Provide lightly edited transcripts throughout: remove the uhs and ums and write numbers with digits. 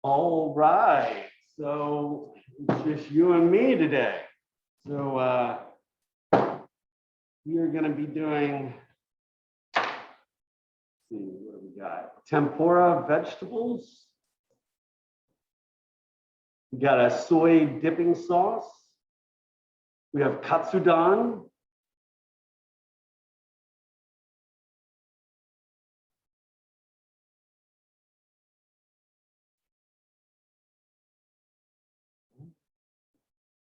All right, so it's just you and me today. So we are going to be doing, let's see, what do we got? Tempura vegetables. We got a soy dipping sauce. We have katsudon.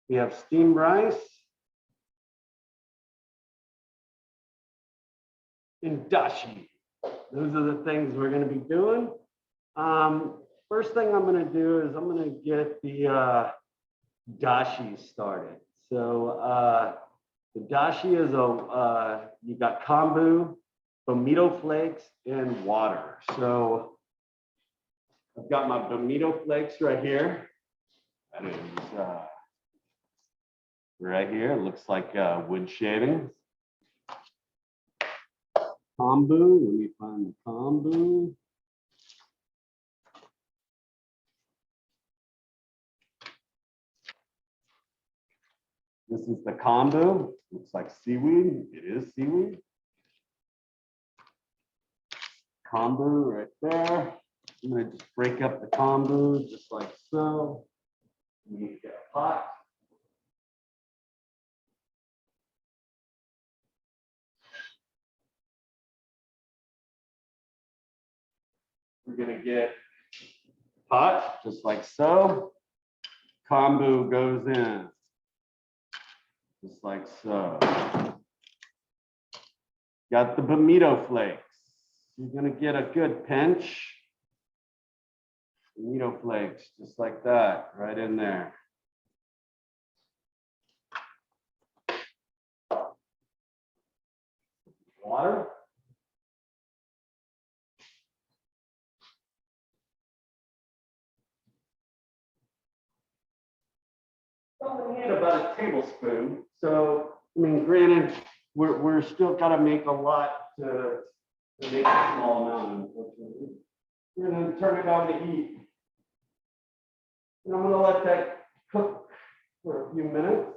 We have steamed rice. And dashi. Those are the things we're going to be doing. First thing I'm going to do is I'm going to get the dashi started. So the dashi is you got kombu, bonito flakes, and water. So I've got my bonito flakes right here. That is right here. It looks like wood shavings. Kombu, let me find the kombu. This is the kombu. Looks like seaweed. It is seaweed. Kombu right there. I'm going to just break up the kombu just like so. We need to get a pot. We're going to get a pot just like so. Kombu goes in just like so. Got the bonito flakes. You're going to get a good pinch. Bonito flakes just like that right in there. Water. Only need about a tablespoon. So, I mean, granted, we're still got to make a lot to make a small amount, unfortunately. We're going to turn it on the heat. And I'm going to let that cook for a few minutes.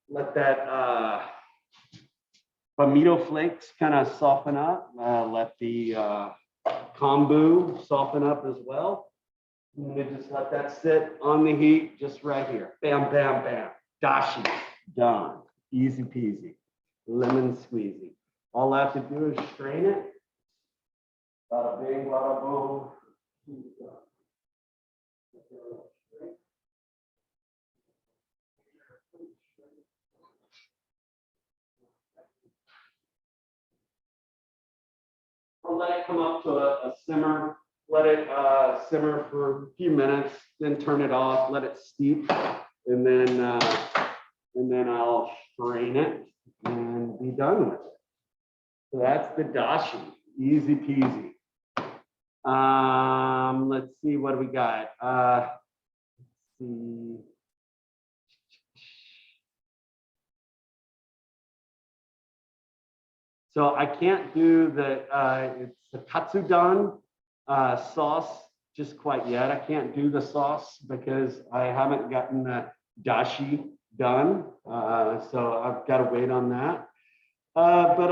Let that bonito flakes kind of soften up. Let the kombu soften up as well. I'm going to just let that sit on the heat just right here. Bam, bam, bam. Dashi, done. Easy peasy. Lemon squeezy. All I have to do is strain it. Bada bing, bada boom. I'll let it come up to a simmer. Let it simmer for a few minutes, then turn it off, let it steep, and then I'll strain it and be done with it. So that's the dashi, easy peasy. Let's see what we got. Let's see. So I can't do it's the katsudon sauce just quite yet. I can't do the sauce because I haven't gotten the dashi done. So I've got to wait on that. But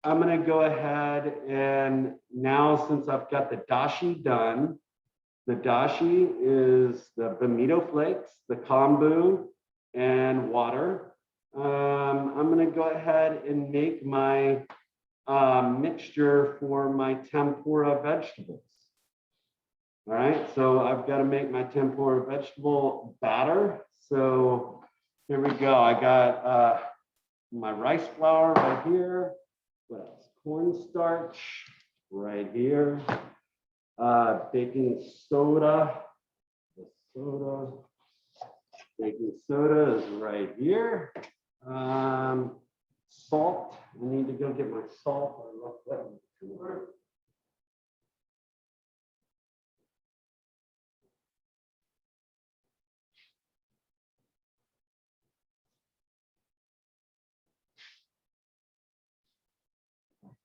I'm going to go ahead and now, since I've got the dashi done, the dashi is the bonito flakes, the kombu, and water. I'm going to go ahead and make my mixture for my tempura vegetables. All right, so I've got to make my tempura vegetable batter. So here we go. I got my rice flour right here. What else? Cornstarch right here. Baking soda. Baking soda is right here. Salt. I need to go get my salt. I left that in the drawer.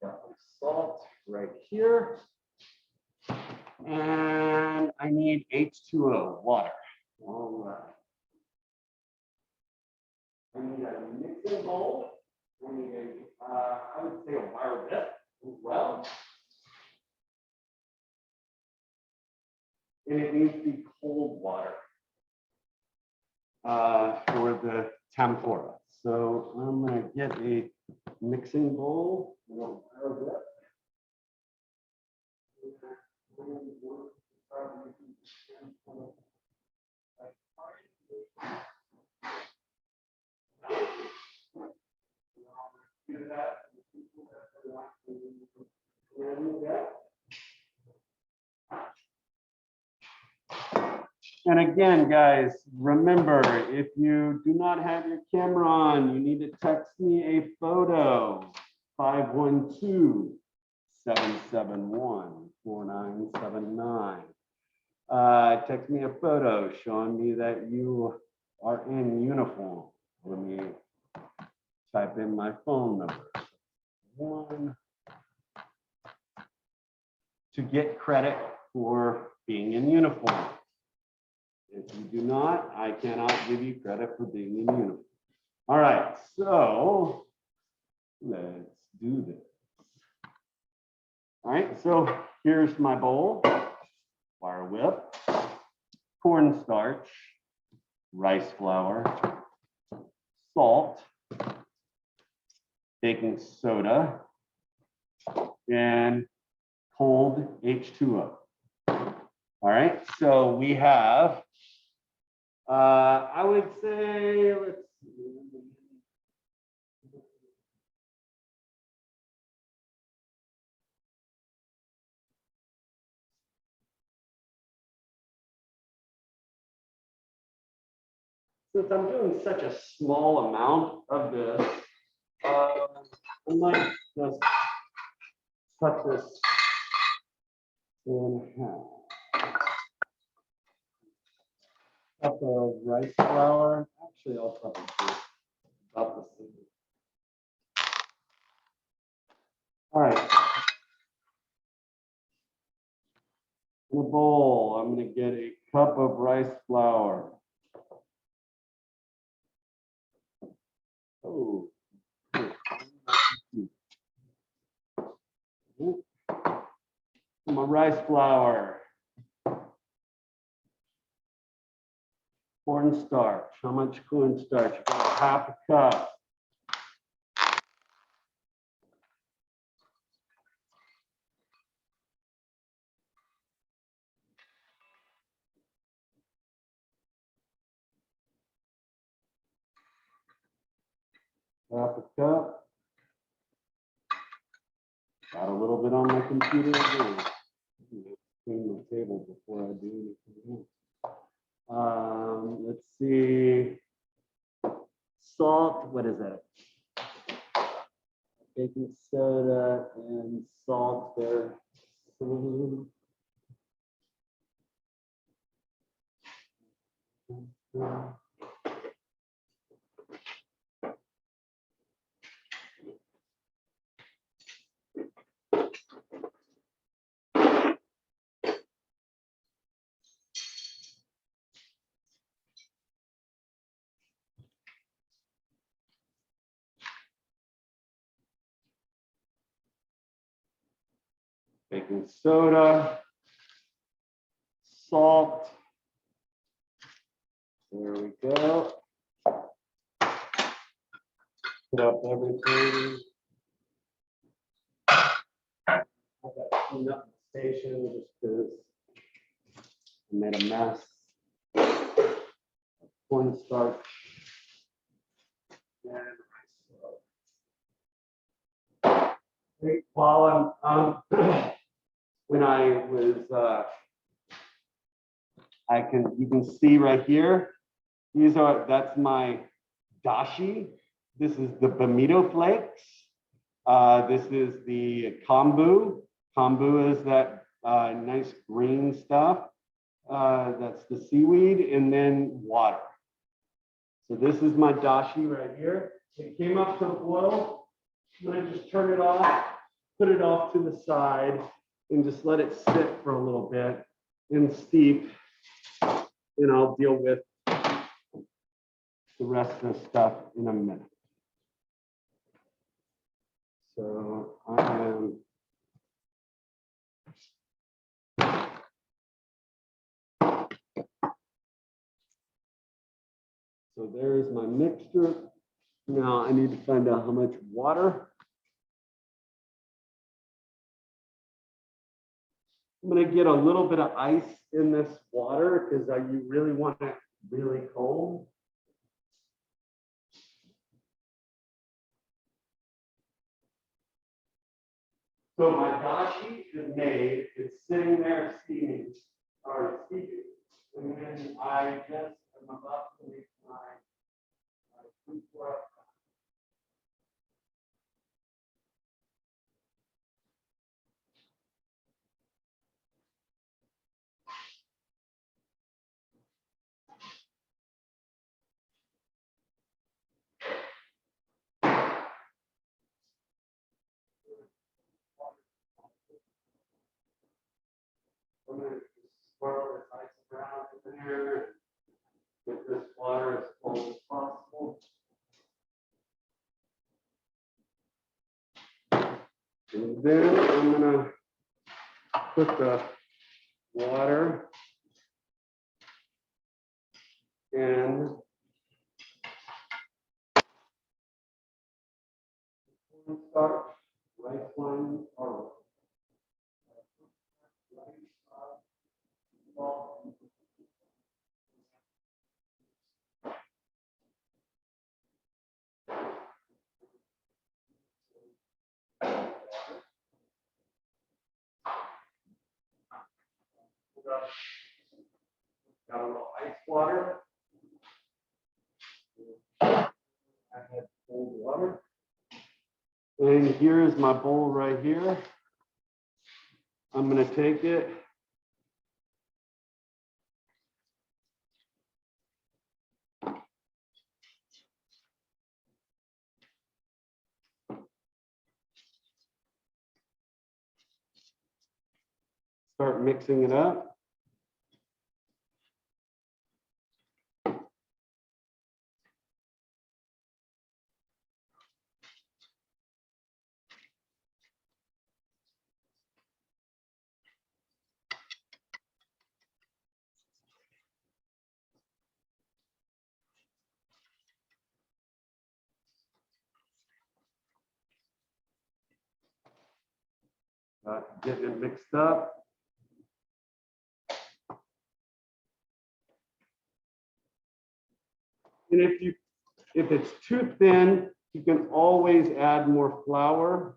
Got my salt right here. And I need H2O, water. All right. I need a mixing bowl. I need I would say a wire whip as well. And it needs to be cold water for the tempura. So I'm going to get a mixing bowl and a wire whip. And again, guys, remember, if you do not have your camera on, you need to text me a photo, 512-771-4979. Text me a photo showing me that you are in uniform. Let me type in my phone number. One, to get credit for being in uniform. If you do not, I cannot give you credit for being in uniform. All right, so let's do this. All right, so here's my bowl, wire whip, cornstarch, rice flour, salt, baking soda, and cold H2O. All right, so we have, I would say, let's see. Since I'm doing such a small amount of this, I might just cut this in half. Cup of rice flour. Actually, I'll probably do about the same. All right. In a bowl, I'm going to get a cup of rice flour. Oh. My rice flour. Cornstarch. How much cornstarch? About half a cup. Half a cup. Got a little bit on my computer again. Clean my table before I do anything else. Let's see. Salt, what is that? Baking soda and salt there. Baking soda, salt. There we go. Put up everything. I got cleaned up the station just because I made a mess. Cornstarch. While I'm when I was you can see right here, that's my dashi. This is the Bonito flakes. This is the kombu. Kombu is that nice green stuff. That's the seaweed, and then water. So this is my dashi right here. It came up to boil. I'm gonna just turn it off, put it off to the side, and just let it sit for a little bit and steep. And I'll deal with the rest of the stuff in a minute. So I am so there's my mixture. Now I need to find out how much water. I'm going to get a little bit of ice in this water because you really want it really cold. So my dashi is made. It's sitting there steaming or steeping. And then I just am about to make my food for it. I'm going to swirl this ice around in there. Get this water as cold as possible. And then I'm going to put the water in cornstarch, rice wine, or got a little ice water. I had cold water. And here is my bowl right here. I'm going to take it. Start mixing it up. Getting it mixed up. And if it's too thin, you can always add more flour.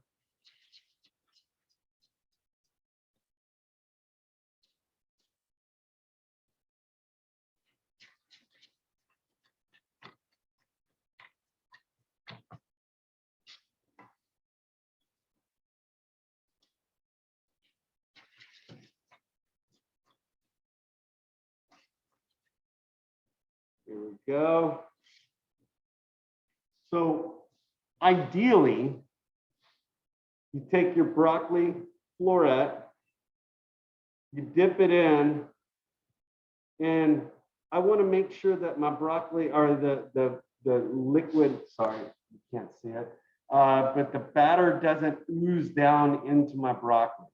Here we go. So ideally, you take your broccoli floret, you dip it in, and I want to make sure that my broccoli or the liquid, sorry, you can't see it, but the batter doesn't ooze down into my broccoli.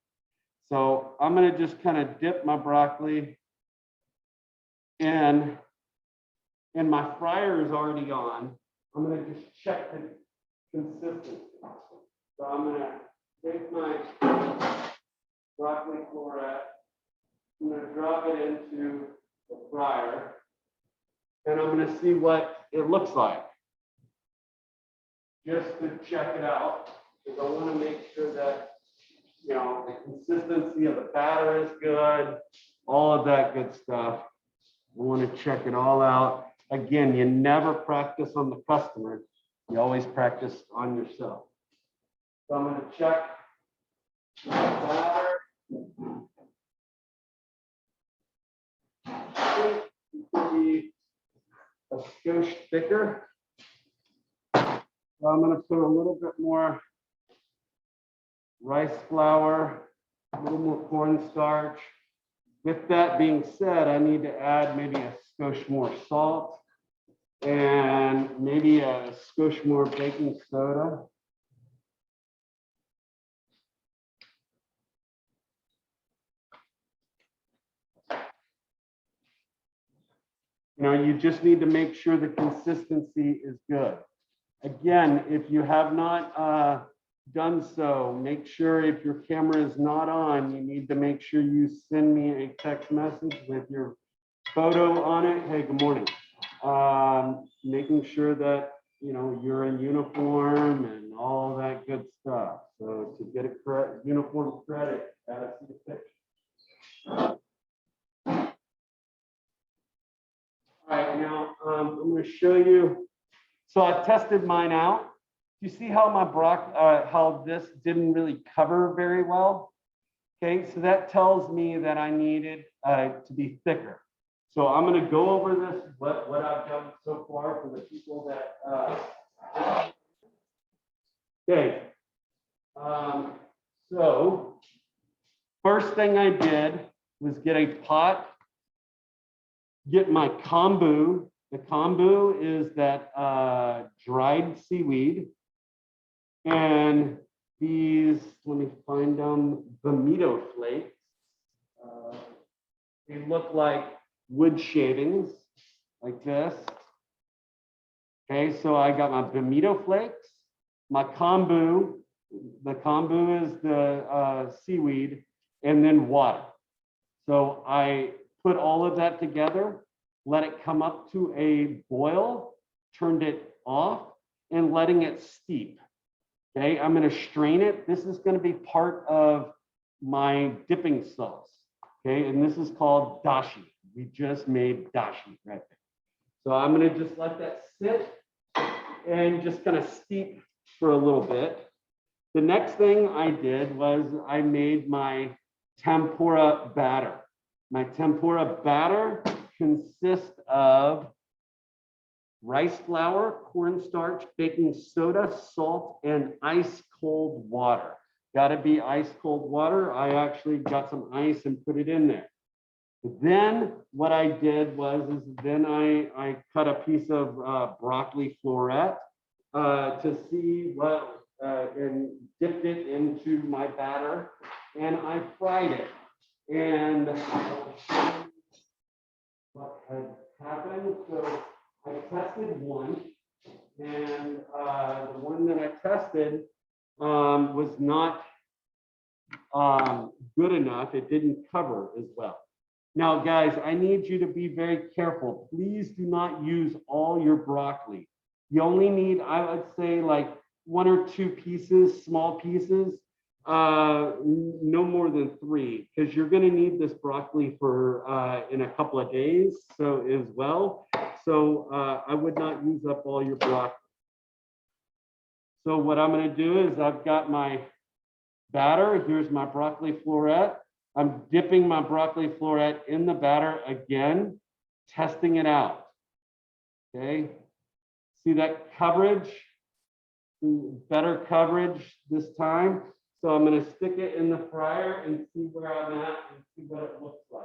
So I'm going to just kind of dip my broccoli in, and my fryer is already on. I'm going to just check the consistency. So I'm going to take my broccoli floret, I'm going to drop it into the fryer, and I'm going to see what it looks like. Just to check it out, because I want to make sure that, you know, the consistency of the batter is good, all of that good stuff. I want to check it all out. Again, you never practice on the customer. You always practice on yourself. So I'm going to check the batter. It could be a skosh thicker. So I'm going to put a little bit more rice flour A little more cornstarch. With that being said, I need to add maybe a skosh more salt and maybe a skosh more baking soda. You know, you just need to make sure the consistency is good. Again, if you have not done so, make sure if your camera is not on, you need to make sure you send me a text message with your photo on it. Hey, good morning. Making sure that, you know, you're in uniform and all that good stuff. So to get a uniform credit, gotta see the picture. All right, now I'm going to show you. So I tested mine out. You see how my how this didn't really cover very well? Okay, so that tells me that I needed to be thicker. So I'm going to go over this, what I've done so far for the people that. Okay. So first thing I did was get a pot, get my kombu. The kombu is that dried seaweed. And these, let me find them, Vimito flakes. They look like wood shavings, like this. Okay, so I got my Vimito flakes, my kombu. The kombu is the seaweed, and then water. So I put all of that together, let it come up to a boil, turned it off, and letting it steep. Okay, I'm going to strain it. This is going to be part of my dipping sauce. Okay, and this is called dashi. We just made dashi right there. So I'm going to just let that sit and just kind of steep for a little bit. The next thing I did was I made my tempura batter. My tempura batter consists of rice flour, cornstarch, baking soda, salt, and ice cold water. Got to be ice cold water. I actually got some ice and put it in there. Then what I did was then I cut a piece of broccoli florette to see what and dipped it into my batter, and I fried it. And what had happened? So I tested one, and the one that I tested was not good enough. It didn't cover as well. Now, guys, I need you to be very careful. Please do not use all your broccoli. You only need, I would say, like 1 or 2 pieces, small pieces, no more than 3, because you're going to need this broccoli for in a couple of days. So as well. So I would not use up all your broccoli. So what I'm going to do is I've got my batter. Here's my broccoli florette. I'm dipping my broccoli florette in the batter again, testing it out. Okay. See that coverage? Better coverage this time. So I'm going to stick it in the fryer and see where I'm at and see what it looks like.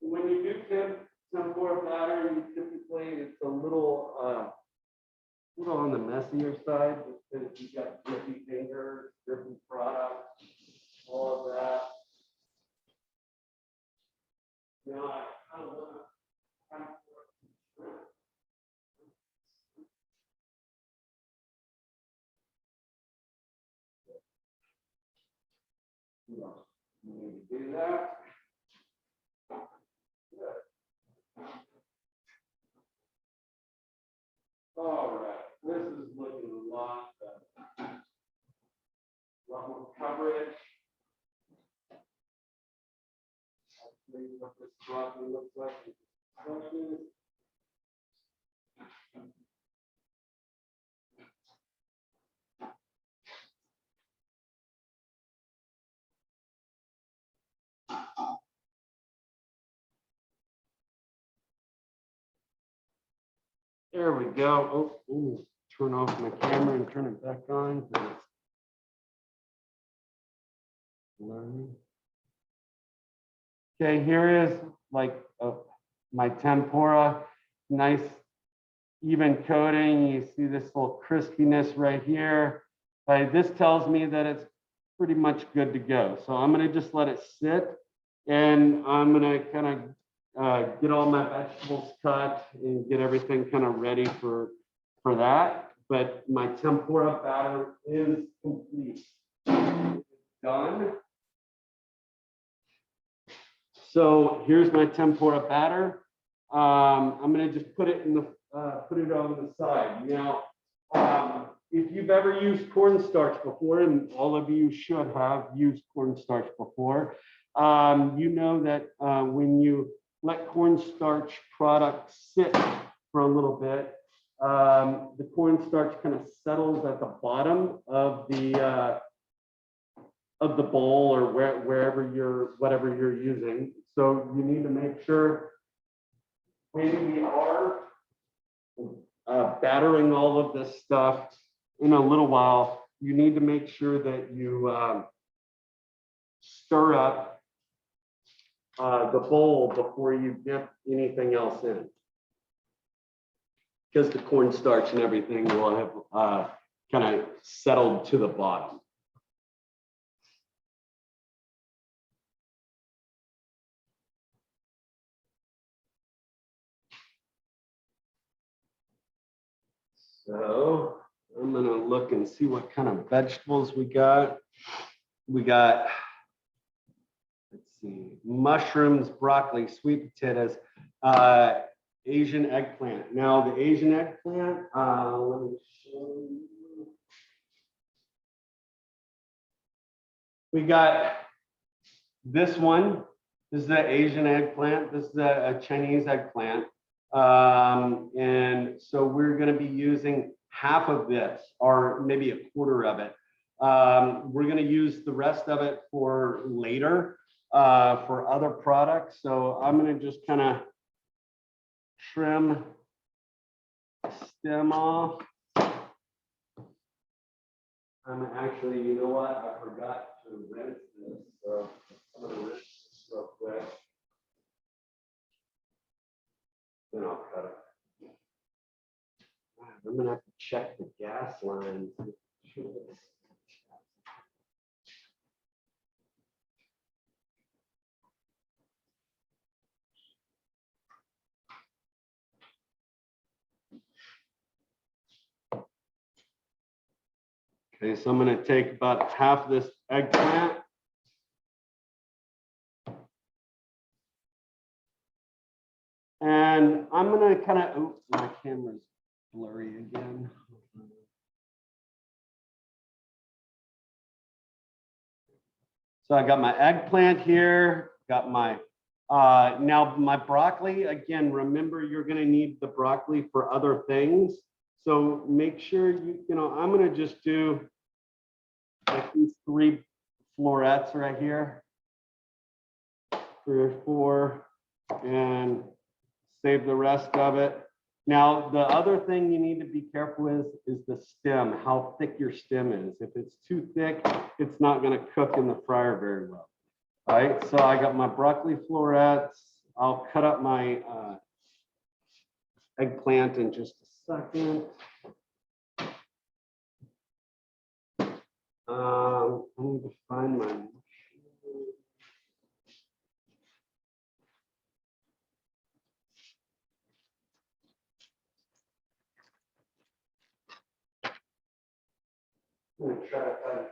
When you do tempura batter, you typically, it's a little on the messier side because you got drippy fingers, drippy product, all of that. You know, I kind of want to do that. All right, this is looking a lot better. A lot more coverage. I'll show you what this broccoli looks like. There we go. Oh, ooh, turn off my camera and turn it back on. Okay, here is like my tempura, nice even coating. You see this little crispiness right here. This tells me that it's pretty much good to go. So I'm gonna just let it sit, and I'm gonna kind of get all my vegetables cut and get everything kind of ready for that. But my tempura batter is complete. It's done. So here's my tempura batter. I'm gonna just put it in the put it on the side. Now, if you've ever used cornstarch before, and all of you should have used cornstarch before, you know that when you let cornstarch products sit for a little bit, the cornstarch kind of settles at the bottom of the bowl or whatever you're using. So you need to make sure when we are battering all of this stuff in a little while, you need to make sure that you stir up the bowl before you dip anything else in, because the cornstarch and everything will have kind of settled to the bottom. So I'm gonna look and see what kind of vegetables we got. We got, let's see, mushrooms, broccoli, sweet potatoes, Asian eggplant. Now the Asian eggplant, let me show you. We got this one. This is the Asian eggplant. This is a Chinese eggplant. And so we're going to be using half of this, or maybe a quarter of it. We're going to use the rest of it for later, for other products. So I'm going to just kind of trim the stem off. Actually, you know what? I forgot to rinse this. So I'm going to rinse this real quick. Then I'll cut it. I'm gonna have to check the gas lines. Okay, so I'm gonna take about half this eggplant. And I'm gonna kind of, oh, my camera's blurry again. So I got my eggplant here, got my, now my broccoli, again, remember you're gonna need the broccoli for other things. So make sure I'm gonna just do like these 3 florets right here, 3 or 4, and save the rest of it. Now, the other thing you need to be careful with is the stem, how thick your stem is. If it's too thick, it's not going to cook in the fryer very well. All right, so I got my broccoli florets. I'll cut up my eggplant in just a second. I need to find my I'm going to try to find it.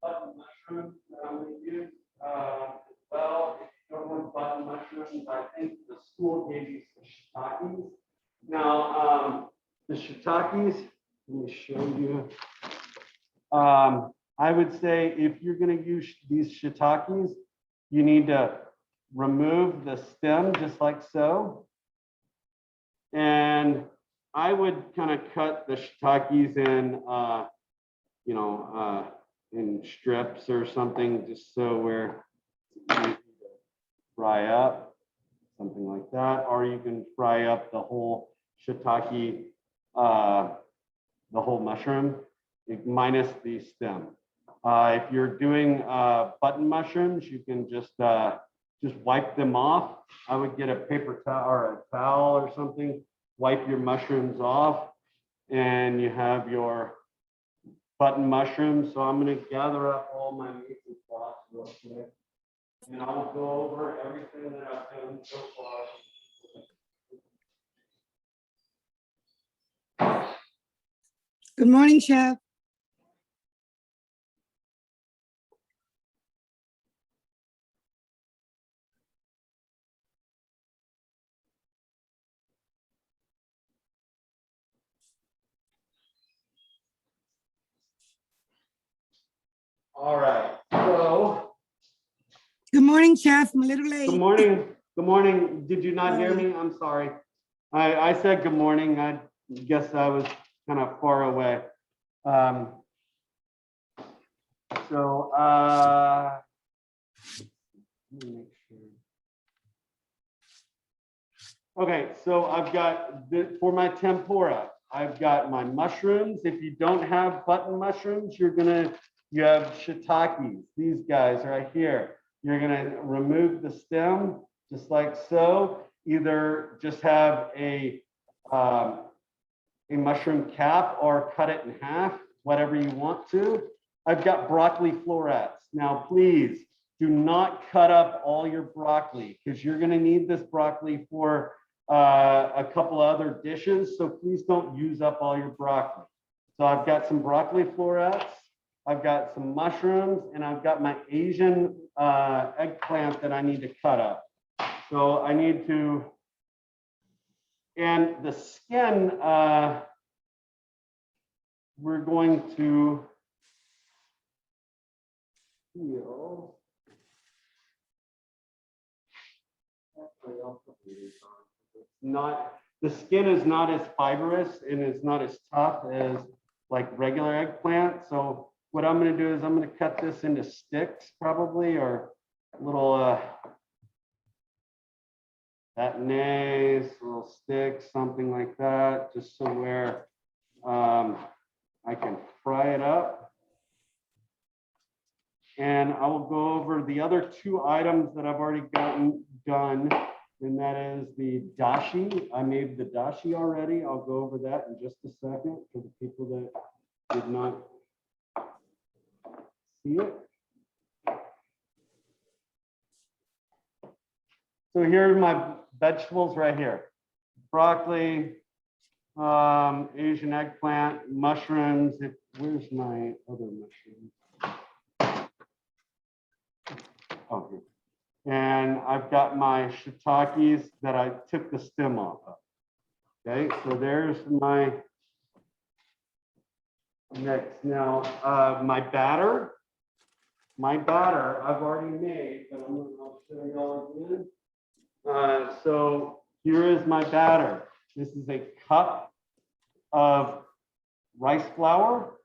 button mushrooms that I'm going to use as well. If you don't want button mushrooms, I think the school gave you some shiitakes. Now, the shiitakes, let me show you. I would say if you're going to use these shiitakes, you need to remove the stem just like so. And I would kind of cut the shiitakes in, in strips or something, just so where you fry up, something like that. Or you can fry up the whole shiitake, the whole mushroom, minus the stem. If you're doing button mushrooms, you can just wipe them off. I would get a paper towel or a towel or something, wipe your mushrooms off, and you have your button mushrooms. So I'm going to gather up all my meats and spots real quick, and I'll go over everything that I've done so far. Good morning, Chef. All right. So. Good morning, Chef. I'm a little late. Good morning. Good morning. Did you not hear me? I'm sorry. I said good morning. I guess I was kind of far away. Let me make sure. Okay, so I've got for my tempura, I've got my mushrooms. If you don't have button mushrooms, you have shiitakes. These guys right here. You're gonna remove the stem just like so. Either just have a mushroom cap or cut it in half, whatever you want to. I've got broccoli florets. Now, please do not cut up all your broccoli because you're gonna need this broccoli for a couple of other dishes. So please don't use up all your broccoli. So I've got some broccoli florets. I've got some mushrooms, and I've got my Asian eggplant that I need to cut up. So I need to, and the skin, we're going to peel. The skin is not as fibrous and it's not as tough as like regular eggplant. So what I'm going to do is I'm going to cut this into sticks probably, or little nice little sticks, something like that, just so where I can fry it up. And I will go over the other two items that I've already gotten done, and that is the dashi. I made the dashi already. I'll go over that in just a second for the people that did not see it. So here are my vegetables right here. Broccoli, Asian eggplant, mushrooms. Where's my other mushrooms? Oh, here. And I've got my shiitakes that I took the stem off of. Okay, so there's my next. Now, my batter I've already made, but I'll show y'all again. So here is my batter. This is a cup of rice flour.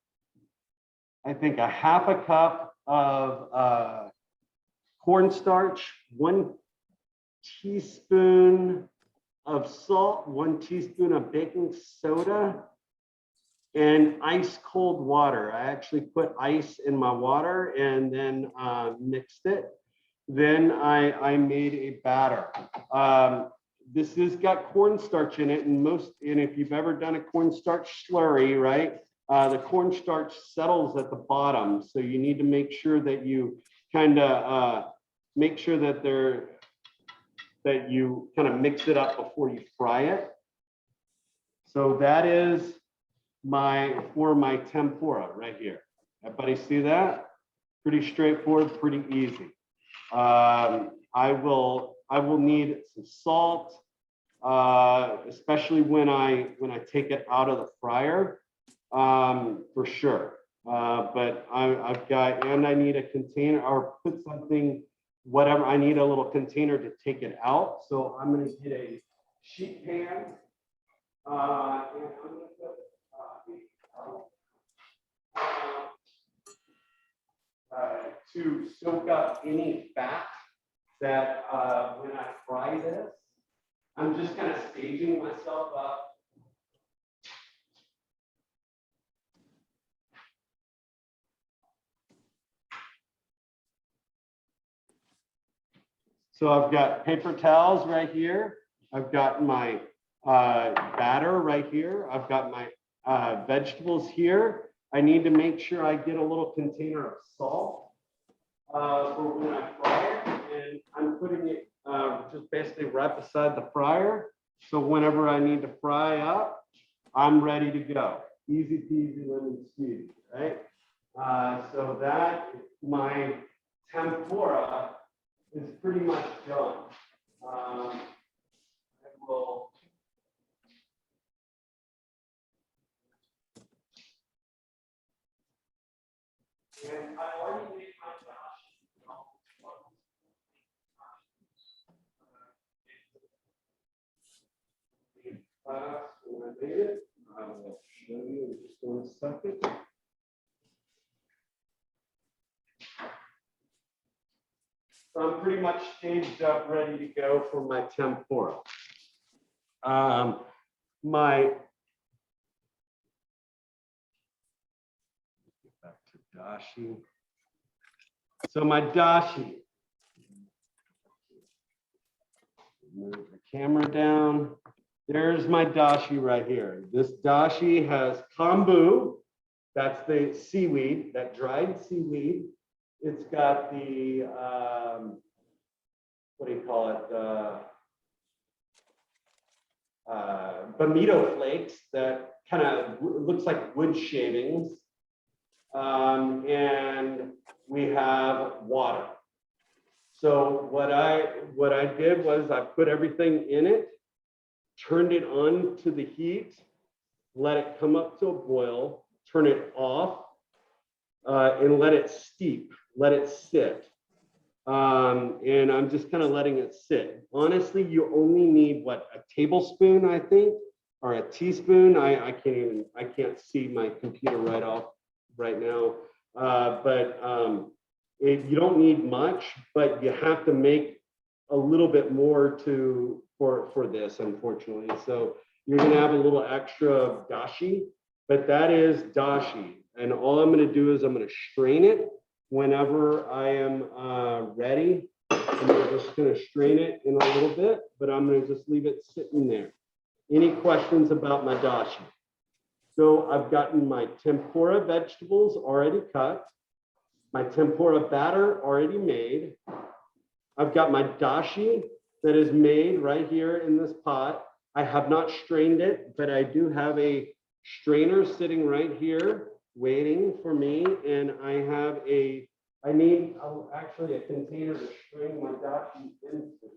I think a half a cup of cornstarch, 1 teaspoon of salt, 1 teaspoon of baking soda, and ice cold water. I actually put ice in my water and then mixed it. Then I made a batter. This has got cornstarch in it, and if you've ever done a cornstarch slurry, right, the cornstarch settles at the bottom. So you need to make sure that you kind of make sure that you kind of mix it up before you fry it. So that is for my tempura right here. Everybody see that? Pretty straightforward, pretty easy. I will need some salt, especially when I take it out of the fryer, for sure. But I've got, and I need a container or put something, whatever. I need a little container to take it out. So I'm going to get a sheet pan, and I'm going to put to soak up any fat that when I fry this. I'm just kind of staging myself up. So I've got paper towels right here. I've got my batter right here. I've got my vegetables here. I need to make sure I get a little container of salt for when I fry it. And I'm putting it just basically right beside the fryer. So whenever I need to fry up, I'm ready to go. Easy peasy lemon squeezy, right? So that, my tempura is pretty much done. I will. And I already made my dashi. When I made it, I will show you in just 1 second. So I'm pretty much staged up, ready to go for my tempura. Back to dashi. So my dashi. Move the camera down. There's my dashi right here. This dashi has kombu. That's the seaweed, that dried seaweed. It's got the, what do you call it? Bonito flakes that kind of looks like wood shavings. And we have water. So what I did was I put everything in it, turned it on to the heat, let it come up to a boil, turn it off, and let it steep, let it sit. And I'm just kind of letting it sit. Honestly, you only need what, a tablespoon, I think, or a teaspoon. I can't see my computer right now. You don't need much, but you have to make a little bit more for this, unfortunately. So you're gonna have a little extra dashi, but that is dashi. And all I'm gonna do is I'm gonna strain it whenever I am ready. I'm just gonna strain it in a little bit, but I'm gonna just leave it sitting there. Any questions about my dashi? So I've gotten my tempura vegetables already cut, my tempura batter already made. I've got my dashi that is made right here in this pot. I have not strained it, but I do have a strainer sitting right here waiting for me. And I need actually a container to strain my dashi into.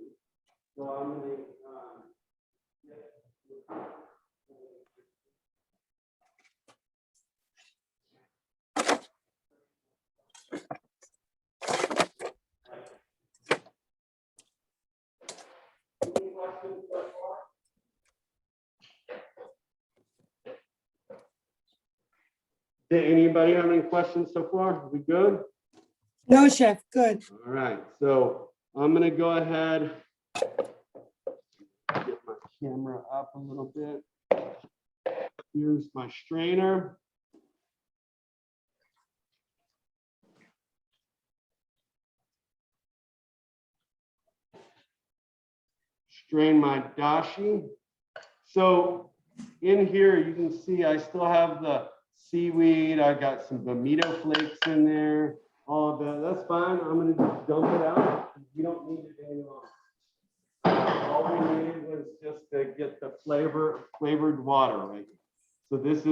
So I'm gonna Did anybody have any questions so far? We good? No, Chef, good. All right, so I'm gonna go ahead, get my camera up a little bit. Here's my strainer. Strain my dashi. So in here, you can see I still have the seaweed. I got some bonito flakes in there. All of that. That's fine. I'm going to just dump it out. You don't need it any longer. All we needed was just to get the flavored water right here. So this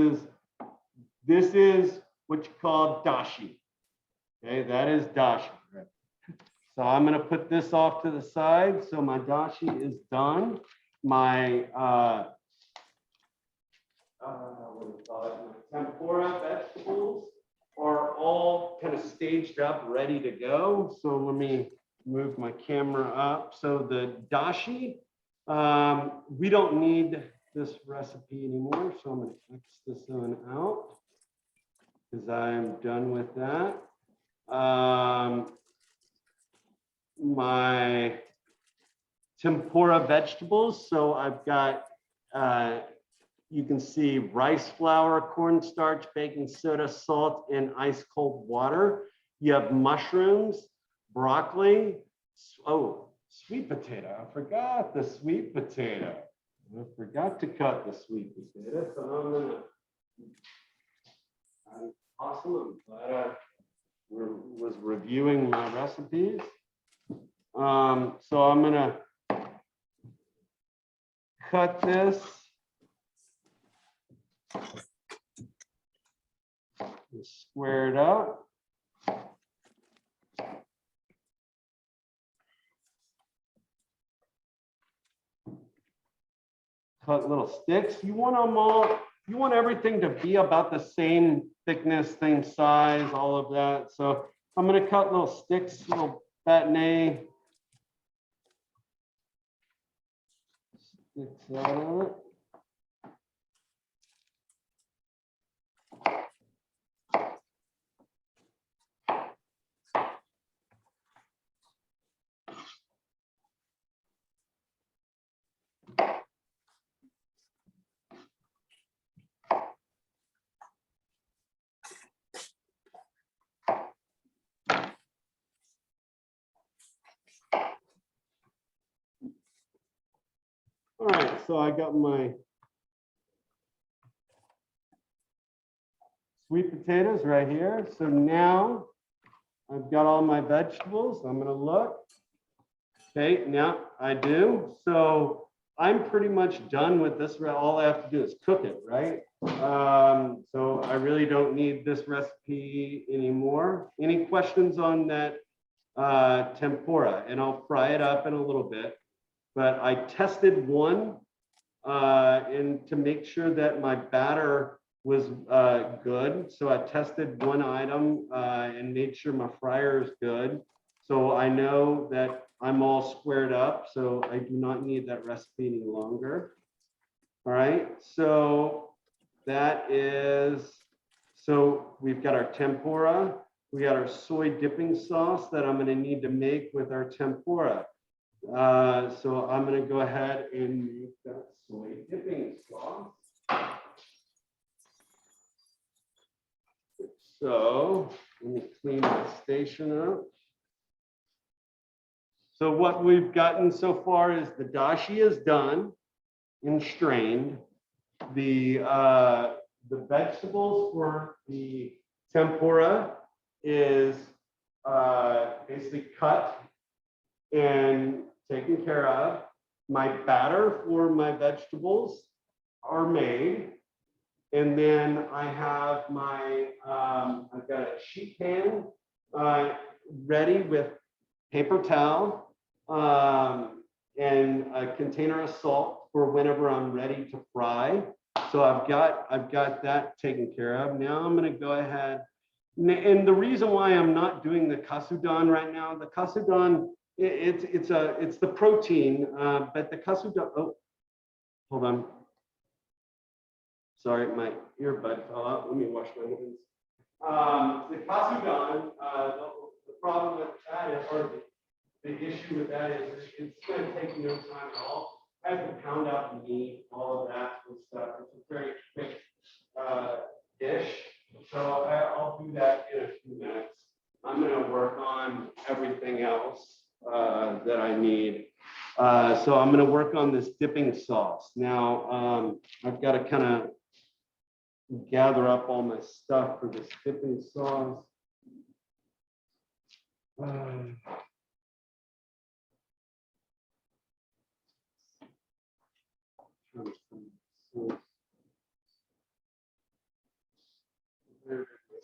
is what you call dashi. Okay, that is dashi. So I'm going to put this off to the side. So my dashi is done. My what do we call it? My tempura vegetables are all kind of staged up, ready to go. So let me move my camera up. So the dashi, we don't need this recipe anymore. So I'm going to X this one out because I'm done with that. My tempura vegetables. So I've got, you can see rice flour, cornstarch, baking soda, salt, and ice cold water. You have mushrooms, broccoli. Oh, sweet potato. I forgot the sweet potato. I forgot to cut the sweet potato. So I'm gonna, awesome. I'm glad I was reviewing my recipes. So I'm gonna cut this. Square it up. Cut little sticks. You want them all, you want everything to be about the same thickness, same size, all of that. So I'm going to cut little sticks, little bâtonnet sticks out of it. All right, so I got my sweet potatoes right here. So now I've got all my vegetables. I'm gonna look. Okay, now I do. So I'm pretty much done with this. All I have to do is cook it, right? So I really don't need this recipe anymore. Any questions on that tempura? And I'll fry it up in a little bit. But I tested one and to make sure that my batter was good. So I tested one item and made sure my fryer is good. So I know that I'm all squared up. So I do not need that recipe any longer. All right. So that is, so we've got our tempura. We got our soy dipping sauce that I'm going to need to make with our tempura. So I'm going to go ahead and make that soy dipping sauce. So let me clean my station up. So what we've gotten so far is the dashi is done and strained. The vegetables for the tempura is basically cut and taken care of. My batter for my vegetables are made. And then I have my, I've got a sheet pan ready with paper towel and a container of salt for whenever I'm ready to fry. So I've got that taken care of. Now I'm going to go ahead. And the reason why I'm not doing the katsudon right now, the katsudon, it's the protein, but the katsudon, oh, hold on. Sorry, my earbud fell out. Let me wash my hands. The katsudon, the problem with that is, or the issue with that is it's going to take no time at all. I have to pound out the meat, all of that good stuff. It's a very quick dish. So I'll do that in a few minutes. I'm going to work on everything else that I need. So I'm going to work on this dipping sauce. Now, I've got to kind of gather up all my stuff for this dipping sauce.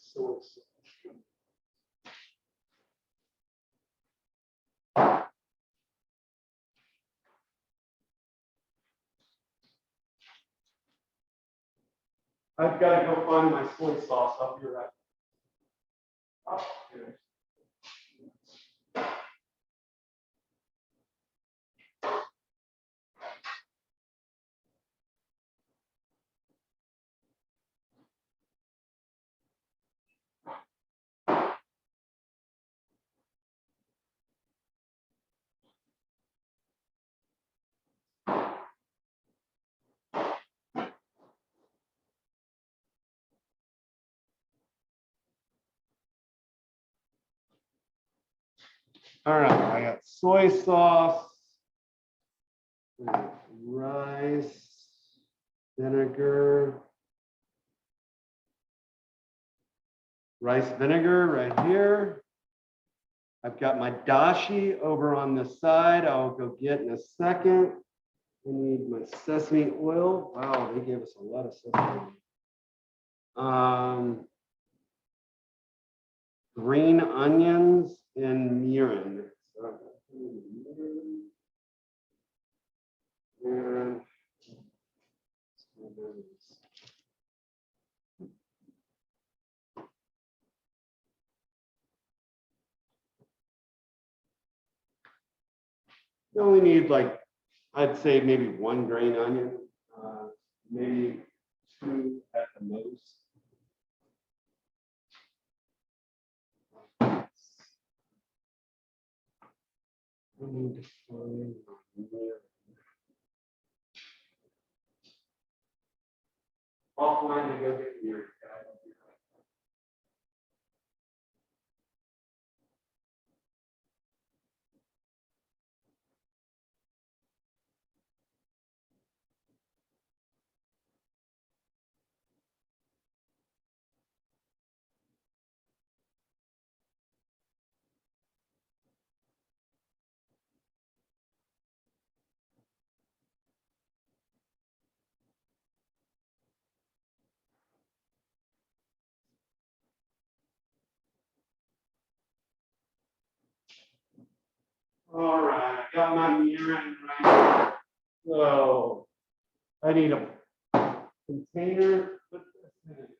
Sauce. I've got to go find my soy sauce. I'll be right back. Oh, here. All right, I got soy sauce, rice, vinegar, rice vinegar right here. I've got my dashi over on the side. I'll go get in a second. I need my sesame oil. Wow, they gave us a lot of sesame. Green onions and mirin. And you only need like, I'd say maybe one green onion, maybe two at the most. I need to find mirin. Offline to go get mirin. All right, I got my mirin right here. So I need a container. Put this in it.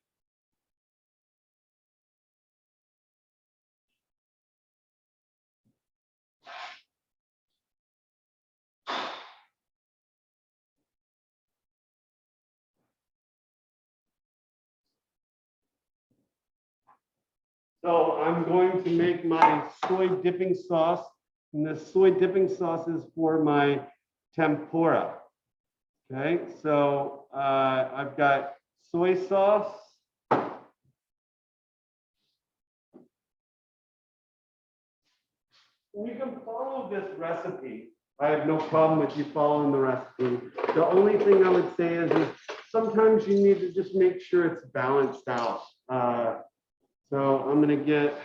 So I'm going to make my soy dipping sauce, and the soy dipping sauce is for my tempura. Okay, so I've got soy sauce. You can follow this recipe. I have no problem with you following the recipe. The only thing I would say is sometimes you need to just make sure it's balanced out. So I'm gonna get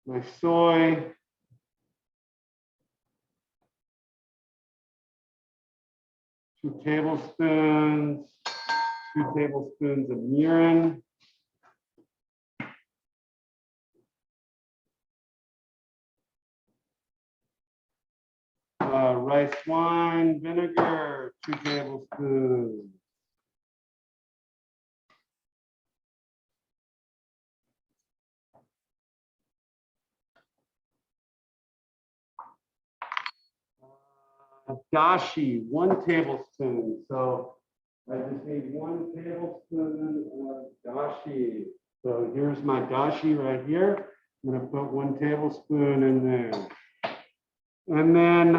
my soy. Two tablespoons of mirin. Rice wine vinegar, 2 tablespoons. Dashi, 1 tablespoon. So I just need 1 tablespoon of dashi. So here's my dashi right here. I'm gonna put 1 tablespoon in there. And then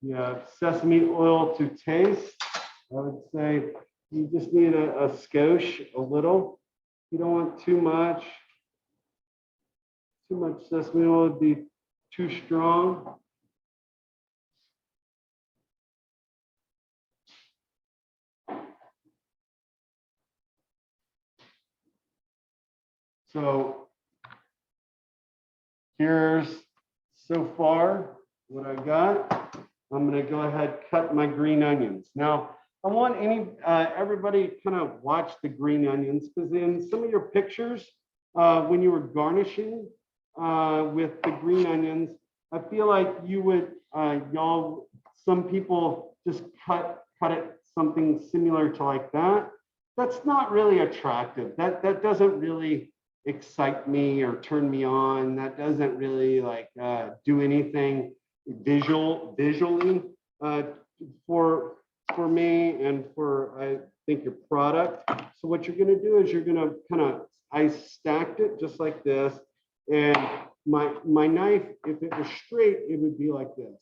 yeah, sesame oil to taste. I would say you just need a skosh, a little. You don't want too much. Too much sesame oil would be too strong. So here's so far what I got. I'm going to go ahead cut my green onions. Now, I want everybody kind of watch the green onions, because in some of your pictures, when you were garnishing with the green onions, I feel like you would, y'all, some people just cut it something similar to like that. That's not really attractive. That doesn't really excite me or turn me on. That doesn't really like do anything visually for me and for I think your product. So what you're going to do is you're going to kind of, I stacked it just like this, and my knife, if it was straight, it would be like this.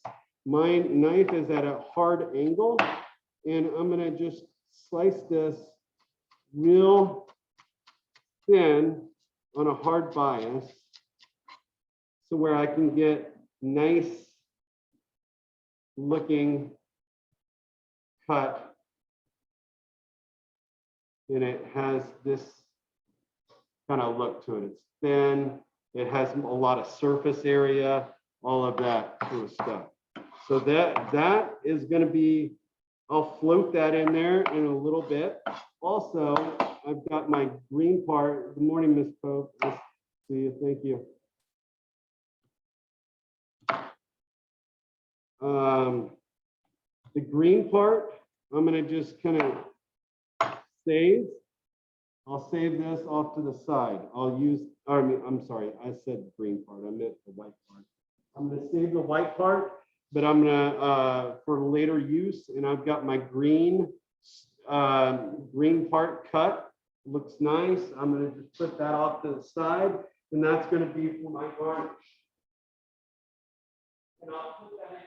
My knife is at a hard angle, and I'm going to just slice this real thin on a hard bias, so where I can get nice looking cut, and it has this kind of look to it. It's thin, it has a lot of surface area, all of that sort of stuff. So that is going to be, I'll float that in there in a little bit. Also, I've got my green part. Good morning, Miss Pope. Nice to see you. Thank you. The green part, I'm going to just kind of save. I'll save this off to the side. I'll use, I'm sorry, I said green part. I meant the white part. I'm going to save the white part, but I'm going to, for later use, and I've got my green part cut. Looks nice. I'm going to just put that off to the side, and that's going to be for my garnish. And I'll put that in.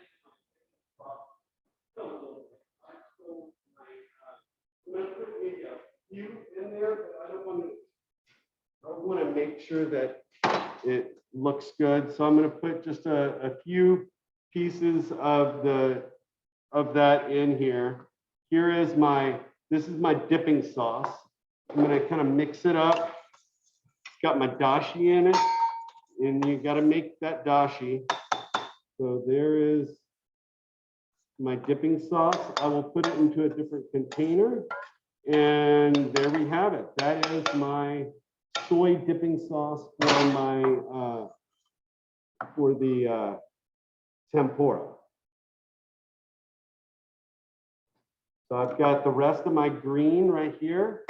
I'm going to put maybe a few in there, but I want to make sure that it looks good. So I'm going to put just a few pieces of that in here. Here is this is my dipping sauce. I'm going to kind of mix it up. It's got my dashi in it, and you got to make that dashi. So there is my dipping sauce. I will put it into a different container, and there we have it. That is my soy dipping sauce for my for the tempura. So I've got the rest of my green right here.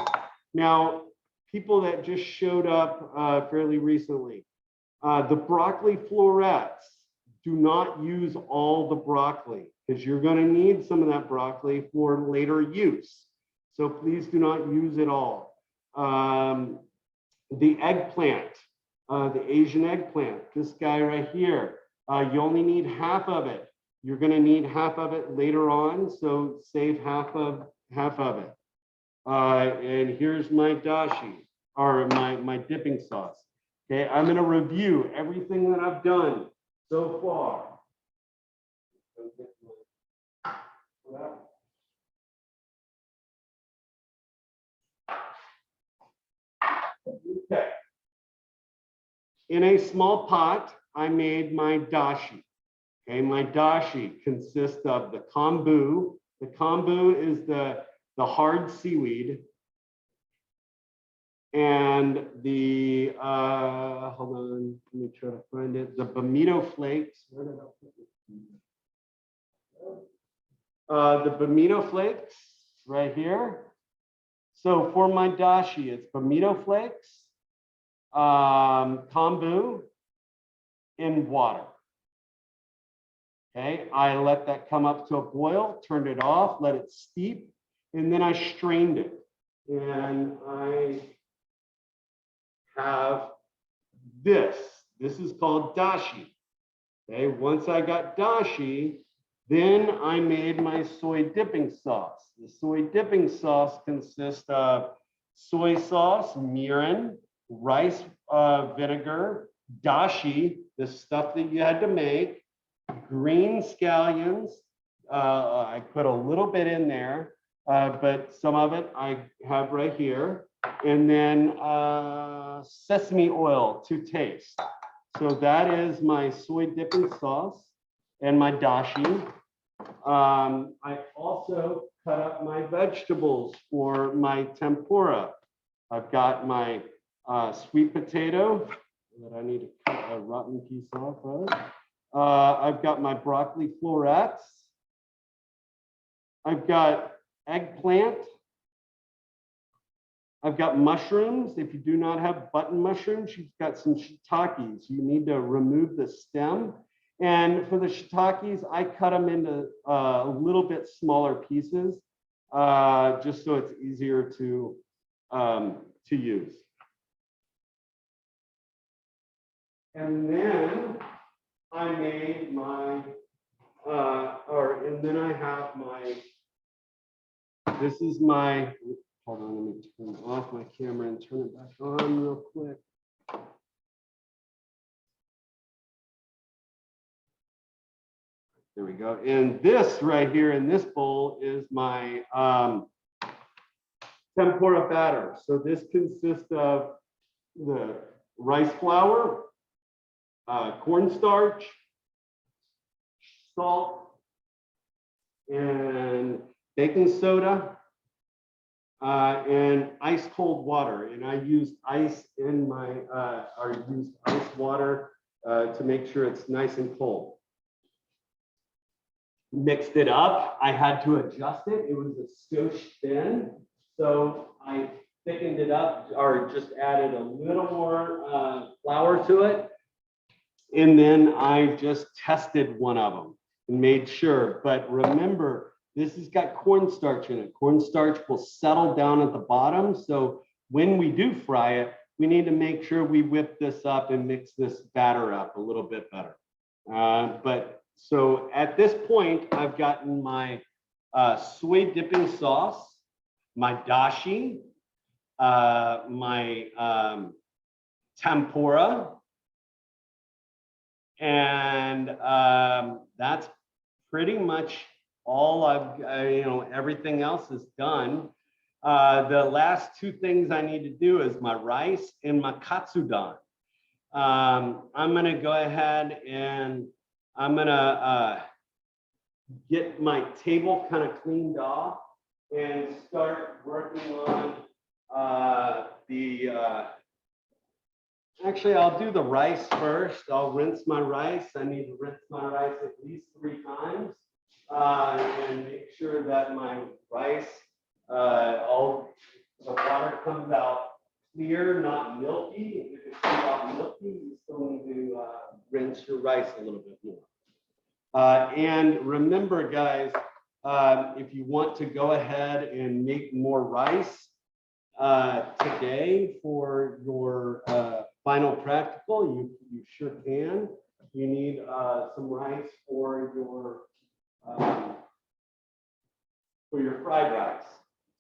Now, people that just showed up fairly recently, the broccoli florets, do not use all the broccoli, because you're going to need some of that broccoli for later use. So please do not use it all. The eggplant, the Asian eggplant, this guy right here, you only need half of it. You're going to need half of it later on, so save half of it. And here's my dashi, or my dipping sauce. Okay, I'm going to review everything that I've done so far. Okay. In a small pot, I made my dashi. Okay, my dashi consists of the kombu. The kombu is the hard seaweed. And the, hold on, let me try to find it. The Bonito flakes. Where did I put it? The Bonito flakes right here. So for my dashi, it's Bonito flakes, kombu, and water. Okay, I let that come up to a boil, turned it off, let it steep, and then I strained it. And I have this. This is called dashi. Okay, once I got dashi, then I made my soy dipping sauce. The soy dipping sauce consists of soy sauce, mirin, rice vinegar, dashi, the stuff that you had to make, green scallions. I put a little bit in there, but some of it I have right here. And then sesame oil to taste. So that is my soy dipping sauce and my dashi. I also cut up my vegetables for my tempura. I've got my sweet potato that I need to cut a rotten piece off of. I've got my broccoli florets. I've got eggplant. I've got mushrooms. If you do not have button mushrooms, you've got some shiitakes. You need to remove the stem. And for the shiitakes, I cut them into a little bit smaller pieces, just so it's easier to use. And then I made my, and then I have my, this is my, hold on, let me turn off my camera and turn it back on real quick. There we go. And this right here in this bowl is my tempura batter. So this consists of the rice flour, cornstarch, salt, and baking soda, and ice cold water. And I used ice in my, or used ice water to make sure it's nice and cold. Mixed it up. I had to adjust it. It was a skosh thin. So I thickened it up or just added a little more flour to it. And then I just tested one of them and made sure. But remember, this has got cornstarch in it. Cornstarch will settle down at the bottom. So when we do fry it, we need to make sure we whip this up and mix this batter up a little bit better. So at this point, I've gotten my soy dipping sauce, my dashi, my tempura, and that's pretty much all everything else is done. The last two things I need to do is my rice and my katsudon. I'm gonna go ahead and I'm gonna get my table kind of cleaned off and start working on actually, I'll do the rice first. I'll rinse my rice. I need to rinse my rice at least 3 times and make sure that my rice, all the water comes out clear, not milky. If it comes out milky, you still need to rinse your rice a little bit more. And remember, guys, if you want to go ahead and make more rice today for your final practical, you sure can. You need some rice for your fried rice.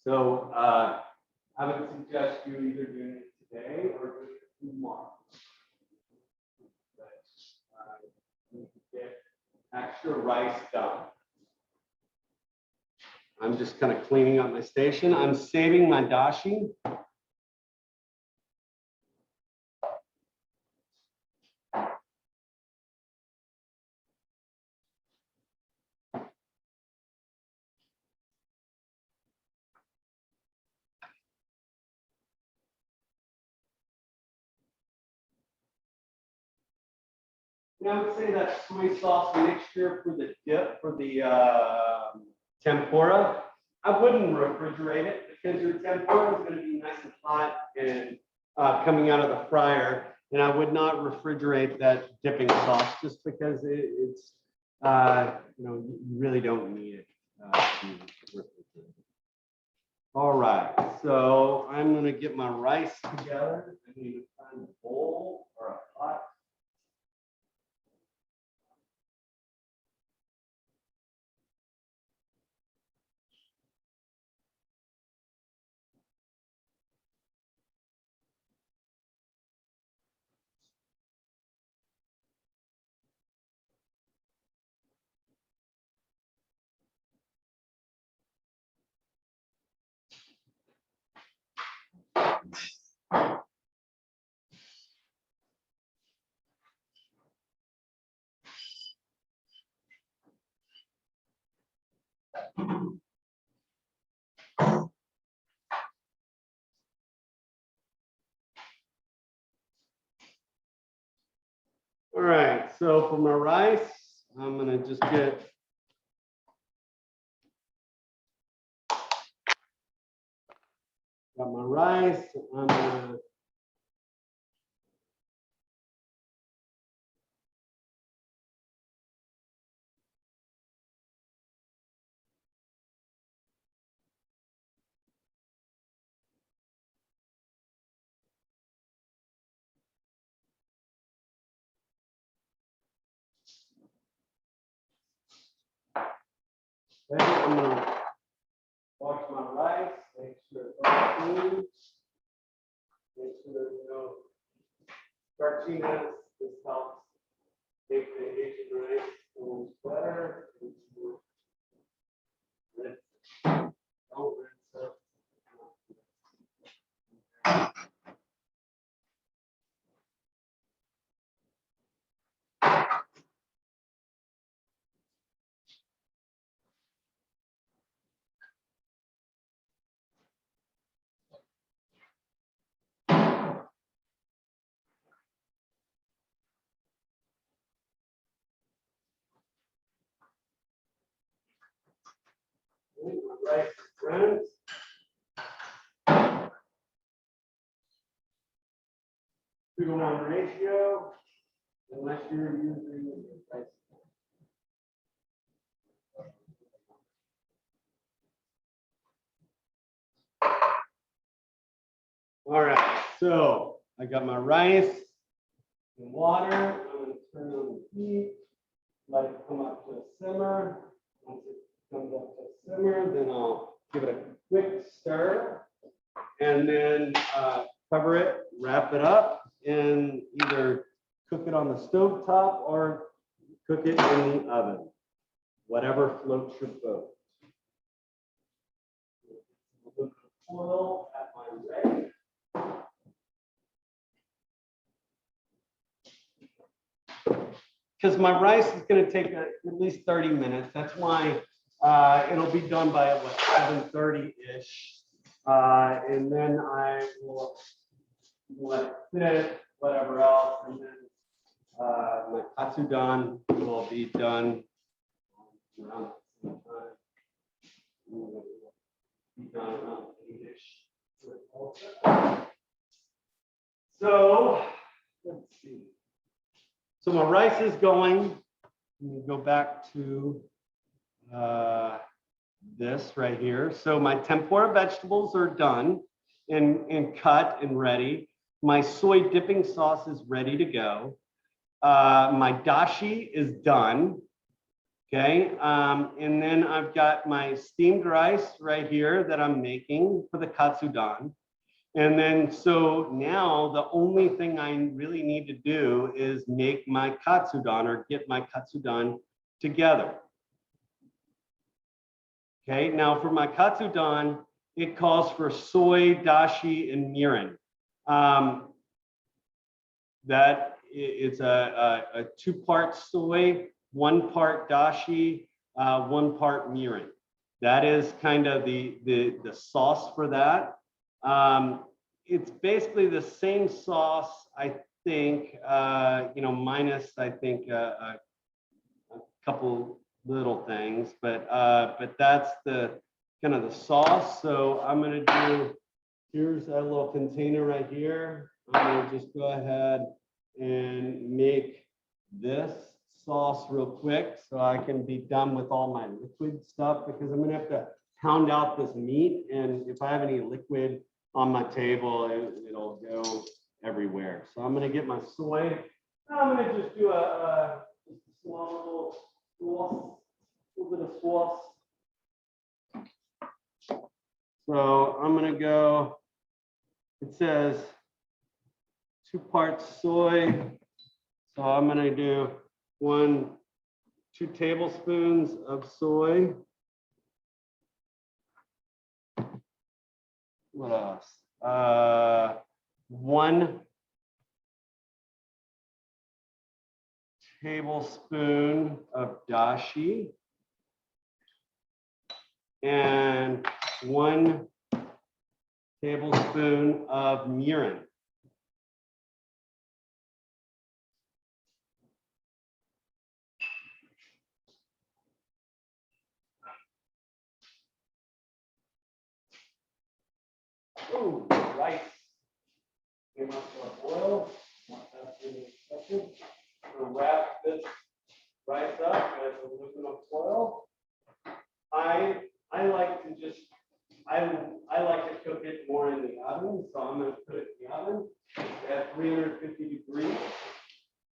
So I would suggest you either doing it today or doing it tomorrow. Get extra rice done. I'm just kind of cleaning up my station. I'm saving my dashi. And I would say that soy sauce mixture for the dip, for the tempura, I wouldn't refrigerate it because your tempura is going to be nice and hot and coming out of the fryer. And I would not refrigerate that dipping sauce just because it's, you really don't need it to refrigerate. All right, so I'm going to get my rice together. I need to find a bowl or a pot. right, so for my rice, I'm gonna just get got my rice. I'm gonna wash my rice, make sure it's all clean. Make sure there's no starchiness. This helps make the Asian rice a little better. Don't rinse it. My rice is rinsed. 2-to-1 ratio, unless you're using rice. All right, so I got my rice and water. I'm going to turn on the heat, let it come up to a simmer. Once it comes up to a simmer, then I'll give it a quick stir and then cover it, wrap it up, and either cook it on the stove top or cook it in the oven, whatever floats your boat. A little bit of oil at my ready. Because my rice is going to take at least 30 minutes. That's why it'll be done by what, 7:30-ish. And then I will let it sit, whatever else. And then my katsudon will be done around the same time. Be done around 8-ish. So let's see. So my rice is going. Let me go back to this right here. So my tempura vegetables are done and cut and ready. My soy dipping sauce is ready to go. My dashi is done. Okay, and then I've got my steamed rice right here that I'm making for the katsudon. And then, so now the only thing I really need to do is make my katsudon or get my katsudon together. Okay, now for my katsudon, it calls for soy, dashi, and mirin. That it's a 2-part soy, 1 part dashi, 1 part mirin. That is kind of the sauce for that. It's basically the same sauce, I think, minus, I think, a couple little things, but that's the kind of the sauce. So I'm going to do, here's a little container right here. I'm going to just go ahead and make this sauce real quick so I can be done with all my liquid stuff, because I'm going to have to pound out this meat, and if I have any liquid on my table, it'll go everywhere. So I'm going to get my soy. I'm going to just do a small little sauce, a little bit of sauce. So I'm going to go, it says 2 parts soy. So I'm going to do 2 tablespoons of soy. What else? 1 tablespoon of dashi and 1 tablespoon of mirin. Oh, rice. Came up to a boil. Want that to be accepted. We'll wrap this rice up with aluminum foil. I like to just I like to cook it more in the oven, so I'm going to put it in the oven at 350 degrees.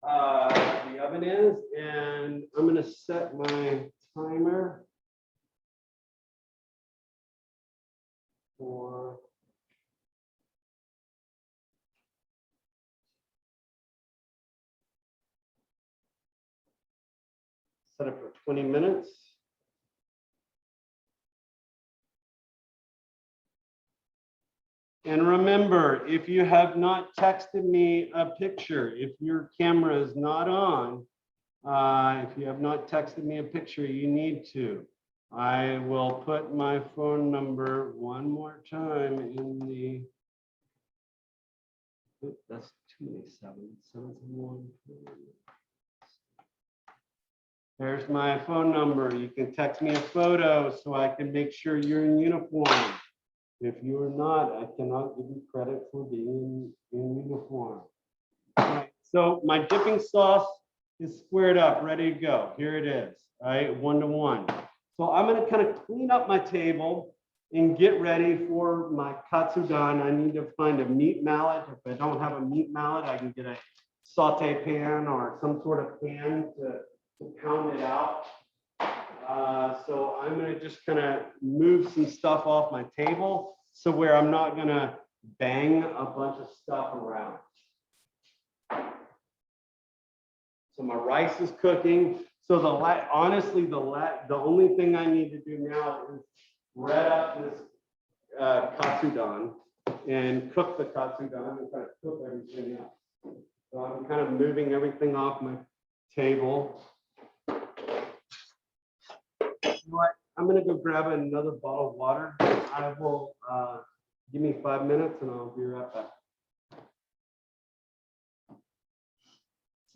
The oven is, and I'm going to set my timer for set it for 20 minutes. And remember, if you have not texted me a picture, if your camera is not on, if you have not texted me a picture, you need to. I will put my phone number one more time in the. Oop, that's too many sevens. 771. There's my phone number. You can text me a photo so I can make sure you're in uniform. If you are not, I cannot give you credit for being in uniform. All right, so my dipping sauce is squared up, ready to go. Here it is, all right, 1 to 1. So I'm gonna kind of clean up my table and get ready for my katsudon. I need to find a meat mallet. If I don't have a meat mallet, I can get a saute pan or some sort of pan to pound it out. So I'm going to just kind of move some stuff off my table so where I'm not going to bang a bunch of stuff around. So my rice is cooking. So honestly, the only thing I need to do now is red up this katsudon and cook the katsudon and kind of cook everything else. So I'm kind of moving everything off my table. You know what? I'm gonna go grab another bottle of water. I will give me 5 minutes and I'll be right back.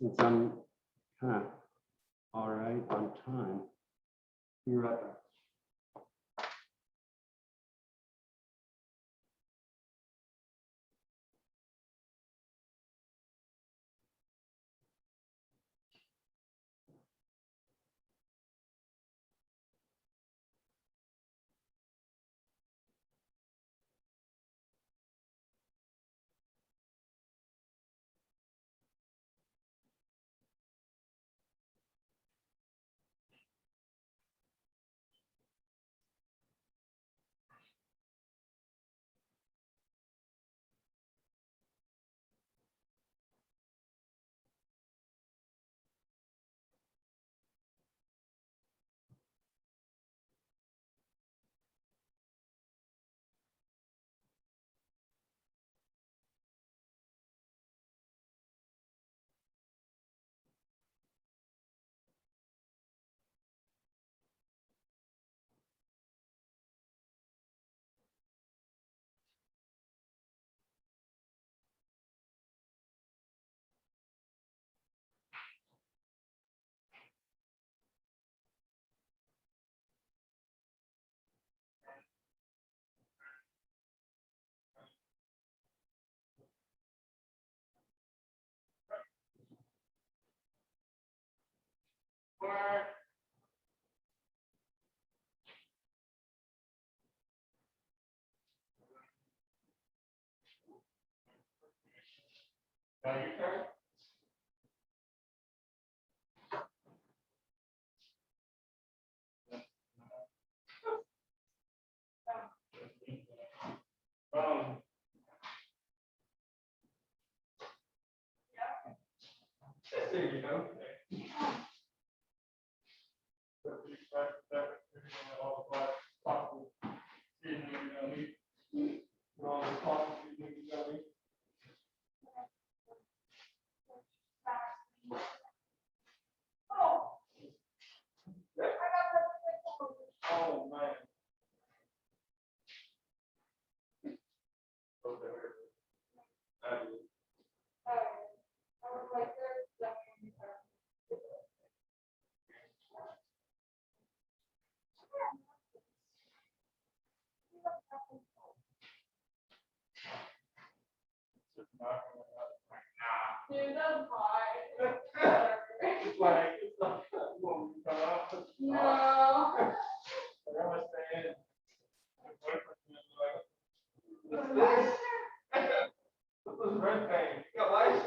Since I'm kind of all right on time, be right back. There you go. Oh, man. It's like, it's like, when we come out, No. like I was saying, my boyfriend was like, what's this? This is red paint. You got lights?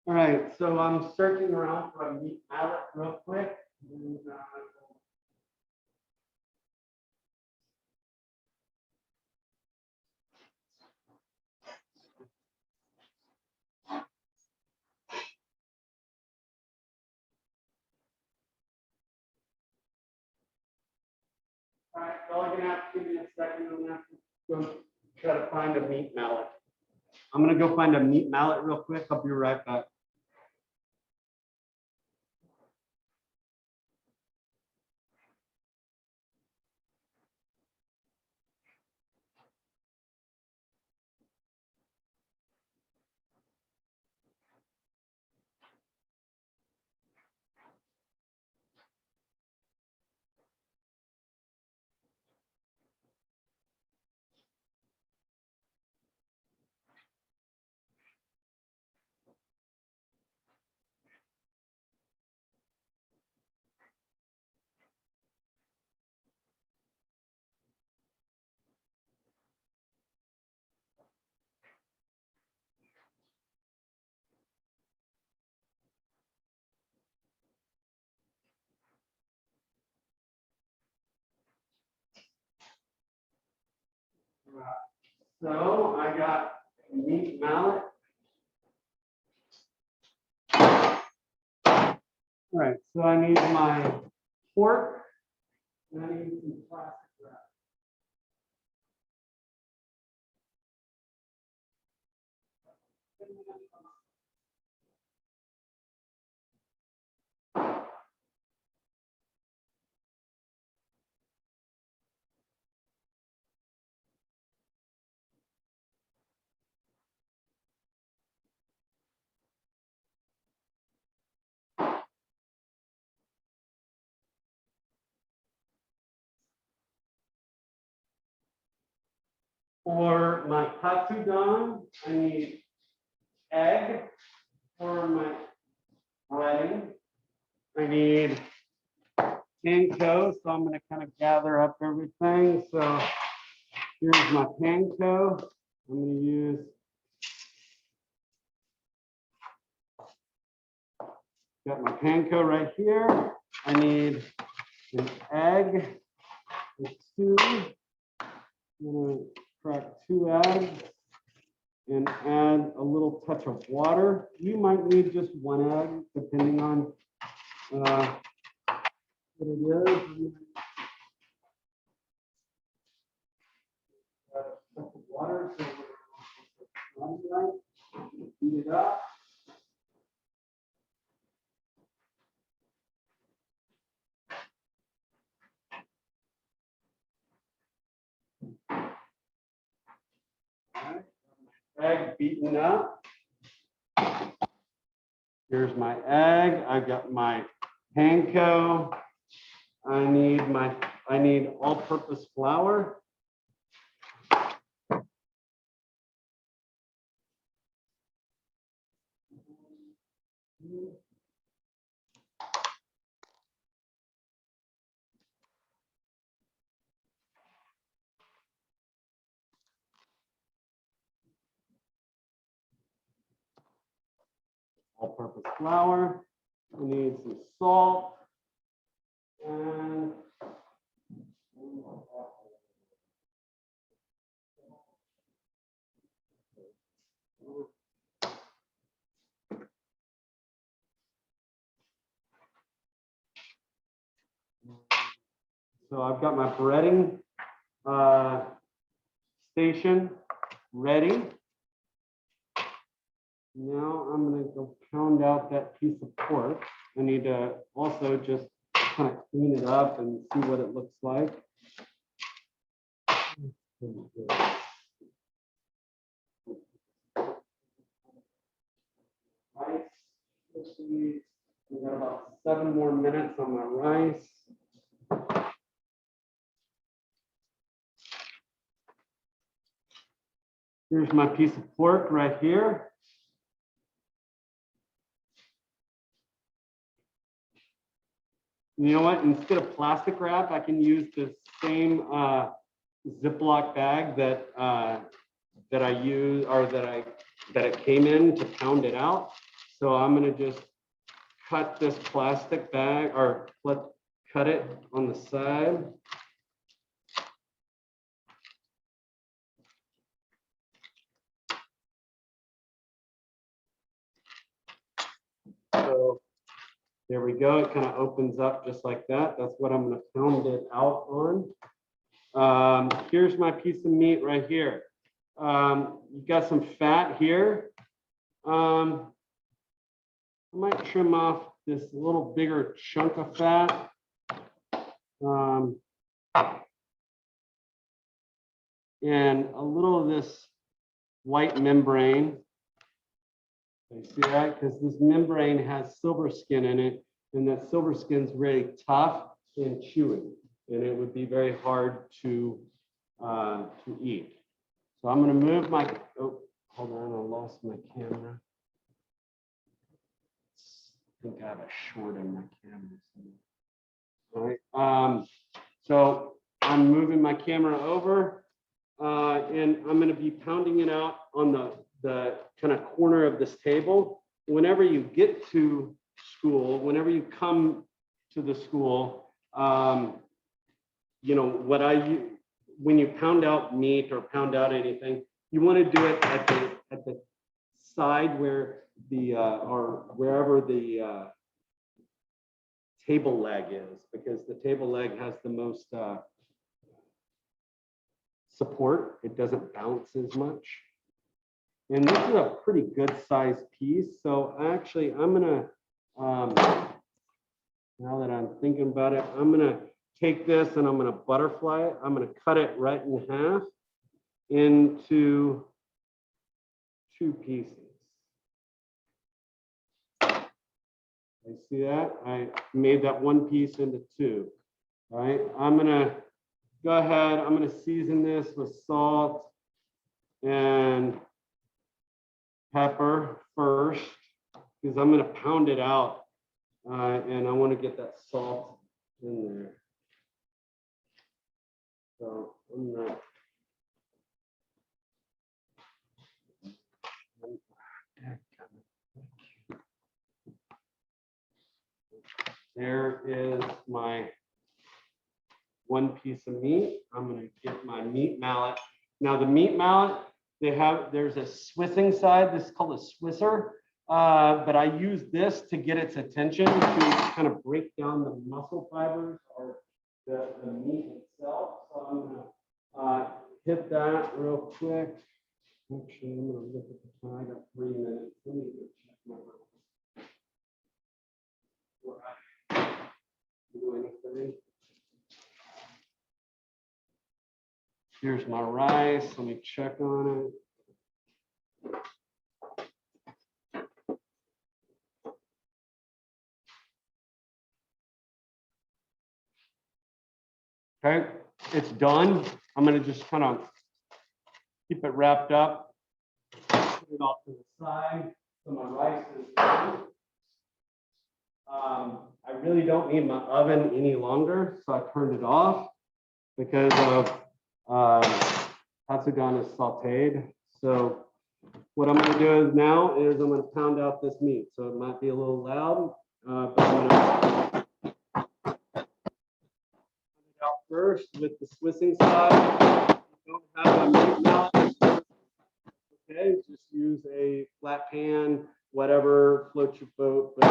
All right, so I'm searching around for a meat mallet real quick. And, all right, so you're gonna have to give me a second. I'm gonna have to go try to find a meat mallet. I'm gonna go find a meat mallet real quick. I'll be right back. So I got meat mallet. All right, so I need my pork, and I need some plastic wrap. For my katsudon, I need egg. For my breading, I need panko. So I'm going to kind of gather up everything. So here's my panko. I'm going to use got my panko right here. I need an egg, two. I'm going to crack 2 eggs and add a little touch of water. You might need just 1 egg, depending on what it is. Water, so we're heat it up. Egg beaten up. Here's my egg. I've got my panko. I need all-purpose flour. All-purpose flour. I need some salt and so I've got my breading station ready. Now I'm going to go pound out that piece of pork. I need to also just kind of clean it up and see what it looks like. Rice. We got about 7 more minutes on my rice. Here's my piece of pork right here. You know what? Instead of plastic wrap, I can use the same Ziploc bag that I use or that it came in to pound it out. So I'm going to just cut this plastic bag or cut it on the side. So there we go. It kind of opens up just like that. That's what I'm going to pound it out on. Here's my piece of meat right here. You got some fat here. I might trim off this little bigger chunk of fat. And a little of this white membrane. You see that? Because this membrane has silver skin in it, and that silver skin is really tough and chewy, and it would be very hard to eat. So I'm going to move my. Oh, hold on! I lost my camera. I think I have a short in my camera. All right. So I'm moving my camera over, and I'm going to be pounding it out on the kind of corner of this table. Whenever you get to school, whenever you come to the school, you know, when you pound out meat or pound out anything, you want to do it at the side where the or wherever the table leg is, because the table leg has the most support. It doesn't bounce as much. And this is a pretty good sized piece. So actually, I'm gonna, now that I'm thinking about it, I'm gonna take this and I'm gonna butterfly it. I'm gonna cut it right in half into 2 pieces. You see that? I made that 1 piece into 2. All right, I'm gonna go ahead, I'm gonna season this with salt and pepper first, because I'm gonna pound it out and I wanna get that salt in there. So I'm gonna there is my 1 piece of meat. I'm going to get my meat mallet. Now the meat mallet, there's a Swissing side. This is called a Swisser, but I use this to get its attention to kind of break down the muscle fibers or the meat itself. So I'm going to hit that real quick. Actually, I'm going to look at the time. I got 3 minutes. Let me go check my do anything. Here's my rice. Let me check on it. Okay, it's done. I'm going to just kind of keep it wrapped up. Put it off to the side. So my rice is done. I really don't need my oven any longer, so I turned it off because of Katsudan is sauteed. So what I'm going to do now is I'm going to pound out this meat. So it might be a little loud, but I'm going to pound it out first with the Swissing side. If you don't have a meat mallet, okay, just use a flat pan, whatever floats your boat. But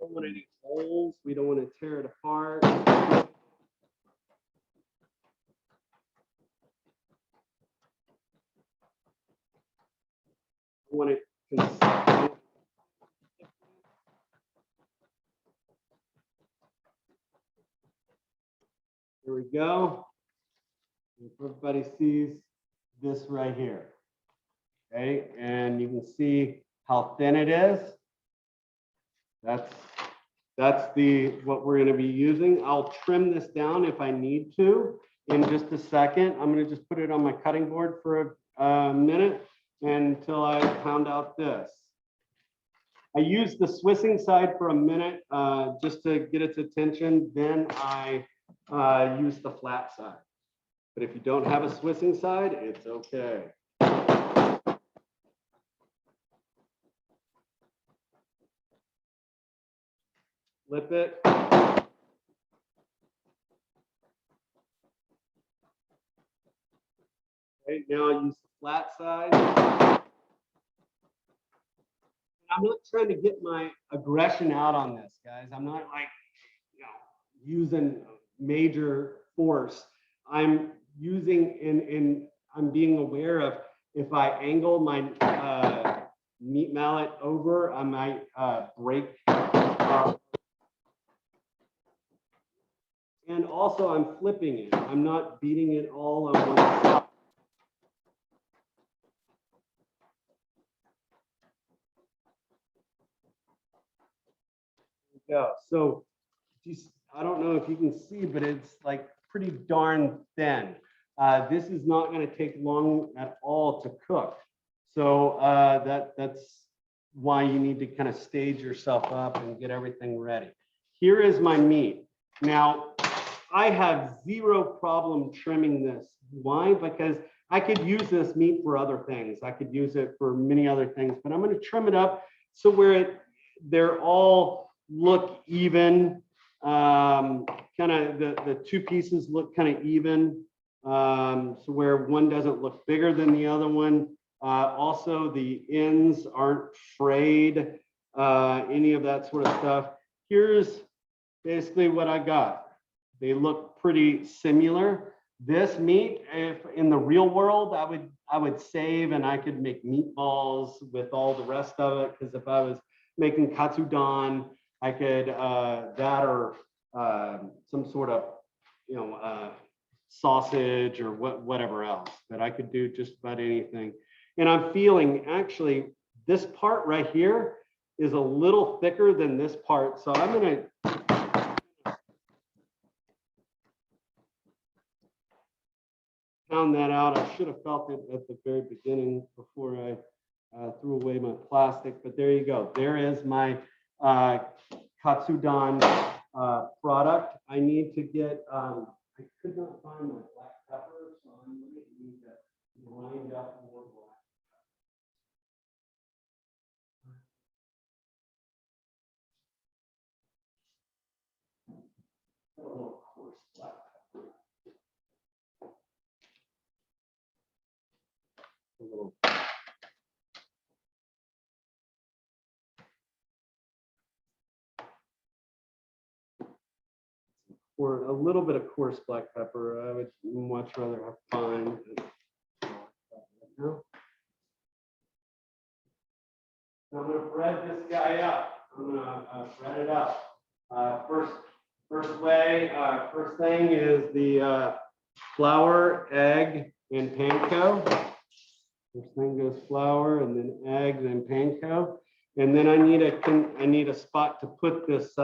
we don't want any holes. We don't want to tear it apart. I want it consistent. There we go. If everybody sees this right here. Okay, and you can see how thin it is. That's what we're going to be using. I'll trim this down if I need to in just a second. I'm going to just put it on my cutting board for a minute until I pound out this. I use the Swissing side for a minute just to get its attention. Then I use the flat side. But if you don't have a Swissing side, it's okay. Flip it. Okay, now I use the flat side. I'm not trying to get my aggression out on this, guys. I'm not like, using major force. I'm using I'm being aware of if I angle my meat mallet over, I might break. And also I'm flipping it. I'm not beating it all on one side. Yeah, so I don't know if you can see, but it's like pretty darn thin. This is not going to take long at all to cook. So that's why you need to kind of stage yourself up and get everything ready. Here is my meat. Now, I have zero problem trimming this. Why? Because I could use this meat for other things. I could use it for many other things, but I'm going to trim it up so where they're all look even kind of the two pieces look kind of even, so where one doesn't look bigger than the other one. Also, the ends aren't frayed, any of that sort of stuff. Here's basically what I got. They look pretty similar. This meat, if in the real world, I would save and I could make meatballs with all the rest of it. Because if I was making katsudon, I could that or some sort of sausage or whatever else. But I could do just about anything. And I'm feeling actually this part right here is a little thicker than this part. So I'm gonna pound that out. I should have felt it at the very beginning before I threw away my plastic, but there you go. There is my katsudon product. I need to get, I could not find my black pepper, so I'm going to need to grind up more black. A little coarse black pepper. A little. Or a little bit of coarse black pepper. I would much rather have fine. I'm going to bread this guy up. I'm going to bread it up. First thing is the flour, egg, and panko. First thing goes flour, and then eggs and panko. And then I need a spot to put this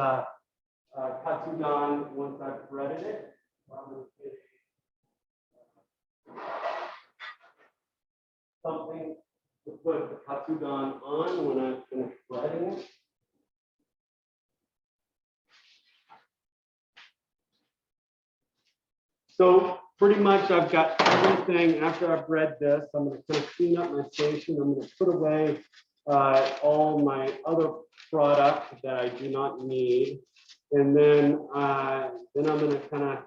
katsudon once I've breaded it. Something to put the katsudon on when I finish breading it. So pretty much I've got everything. After I've bread this, I'm going to kind of clean up my station. I'm going to put away all my other product that I do not need. And then I'm going to kind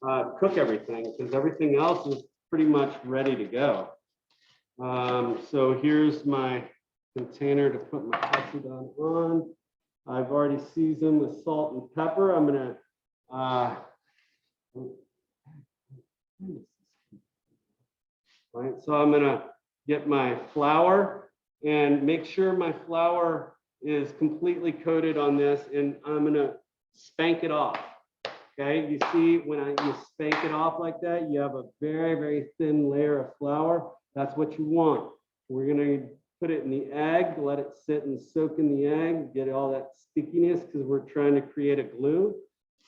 of cook everything because everything else is pretty much ready to go. So here's my container to put my katsudon on. I've already seasoned with salt and pepper. I'm going to right, so I'm going to get my flour and make sure my flour is completely coated on this, and I'm going to spank it off. Okay, you see when you spank it off like that, you have a very, very thin layer of flour. That's what you want. We're going to put it in the egg, let it sit and soak in the egg, get all that stickiness because we're trying to create a glue.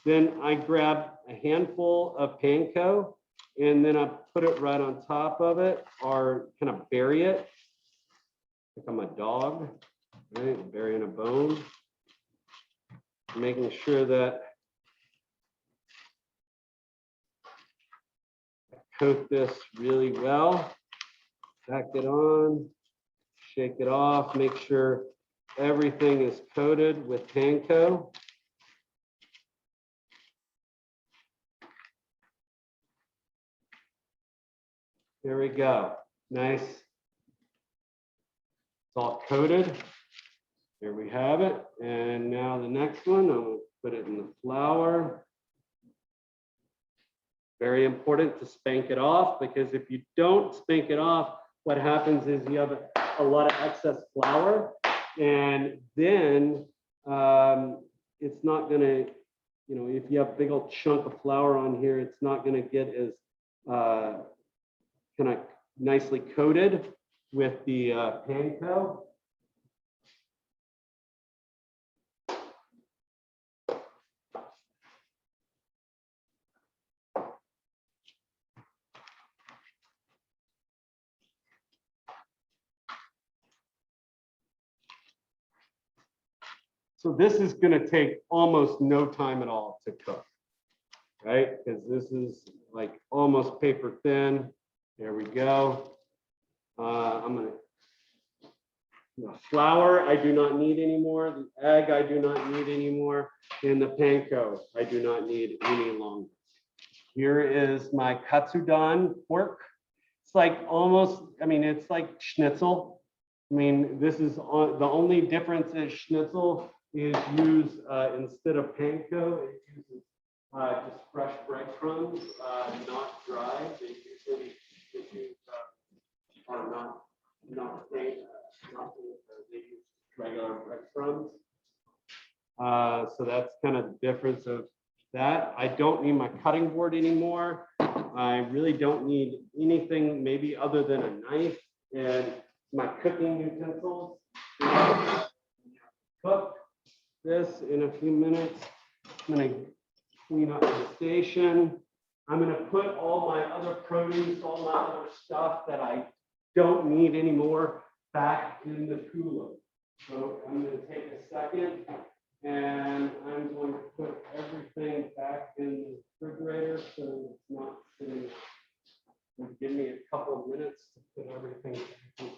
Then I grab a handful of panko and then I put it right on top of it or kind of bury it. Like I'm a dog, right? Burying a bone. Making sure that I coat this really well. Tack it on, shake it off, make sure everything is coated with panko. There we go. Nice. It's all coated. Here we have it. And now the next one, I'm going to put it in the flour. Very important to spank it off because if you don't spank it off, what happens is you have a lot of excess flour, and then it's not going to, if you have a big old chunk of flour on here, it's not going to get as kind of nicely coated with the panko. So this is going to take almost no time at all to cook, right? Because this is like almost paper thin. There we go. I'm going to The flour, I do not need anymore. The egg, I do not need anymore. And the panko, I do not need any longer. Here is my katsudon pork. It's like almost, I mean, it's like schnitzel. I mean, this is the only difference is schnitzel is used instead of panko, it uses just fresh breadcrumbs, not dry. They usually are not they use regular breadcrumbs. So that's kind of the difference of that. I don't need my cutting board anymore. I really don't need anything maybe other than a knife and my cooking utensils. Cook this in a few minutes. I'm going to clean up the station. I'm going to put all my other produce, all my other stuff that I don't need anymore back in the cooler. So I'm going to take a second and I'm going to put everything back in the refrigerator so it's not sitting. Give me a couple of minutes to put everything back.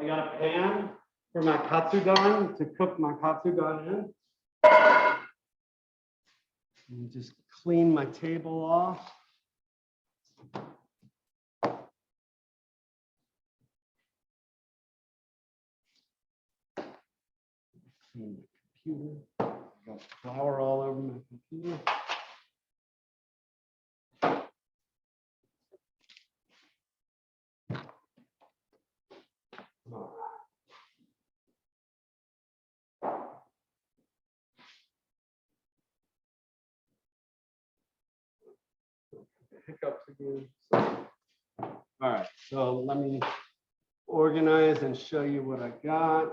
I got a pan for my katsudon to cook my katsudon in. And just clean my table off. Clean my computer. Got flour all over my computer. Hiccups again. All right, so let me organize and show you what I got.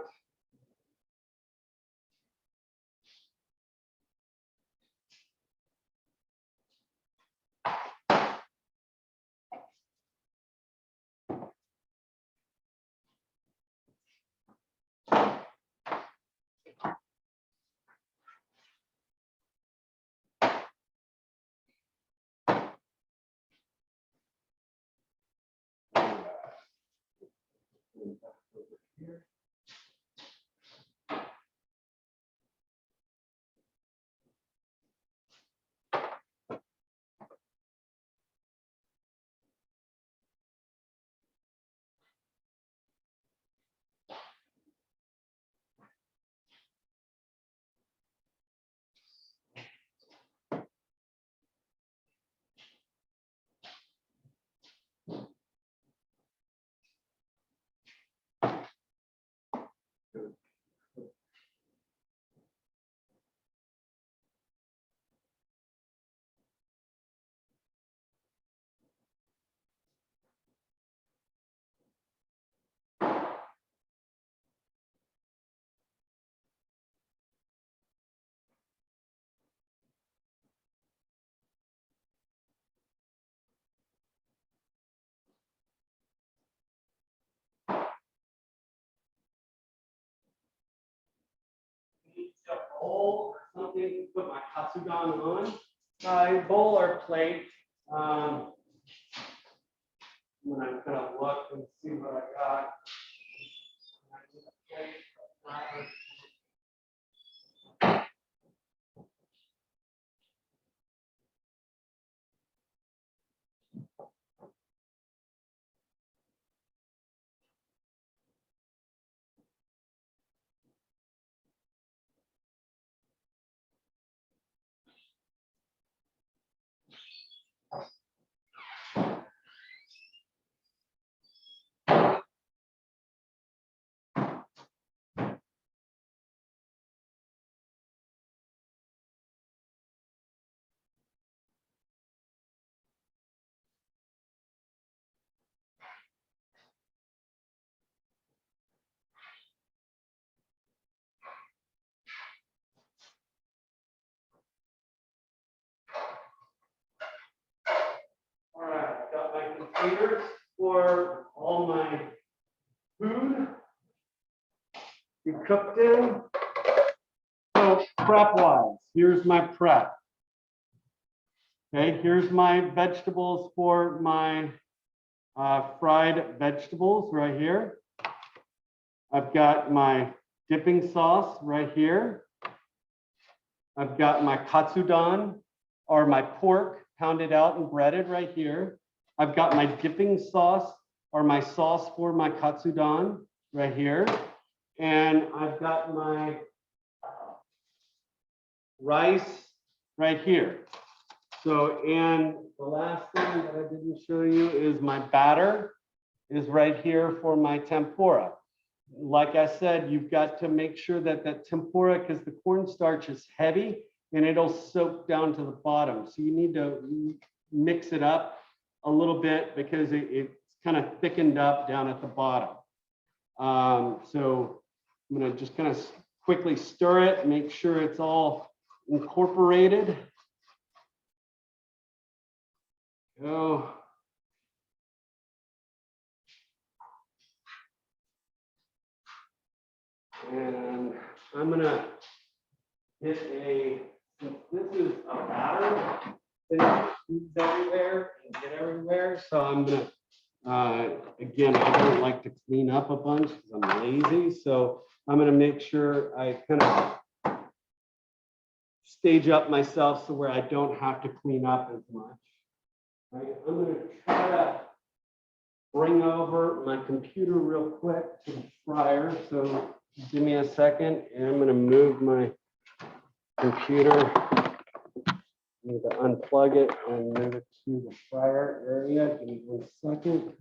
And back over here. A bowl or something to put my katsudon on. A bowl or plate. When I kind of look and see what I got. All right, I've got my containers for all my food to be cooked in. So prep wise, here's my prep. Okay, here's my vegetables for my fried vegetables right here. I've got my dipping sauce right here. I've got my katsudon or my pork pounded out and breaded right here. I've got my dipping sauce or my sauce for my katsudon right here. And I've got my rice right here. So, and the last thing that I didn't show you is my batter is right here for my tempura. Like I said, you've got to make sure that that tempura, because the cornstarch is heavy and it'll soak down to the bottom. So you need to mix it up a little bit because it's kind of thickened up down at the bottom. So I'm going to just kind of quickly stir it, make sure it's all incorporated. Go. And I'm gonna get this is a batter, it shoots everywhere and get everywhere. So I'm gonna, again, I don't like to clean up a bunch because I'm lazy. So I'm gonna make sure I kind of stage up myself so where I don't have to clean up as much. Right? I'm gonna try to bring over my computer real quick to the fryer. So give me a second, and I'm going to move my computer. I need to unplug it and move it to the fryer area. Give me 1 second.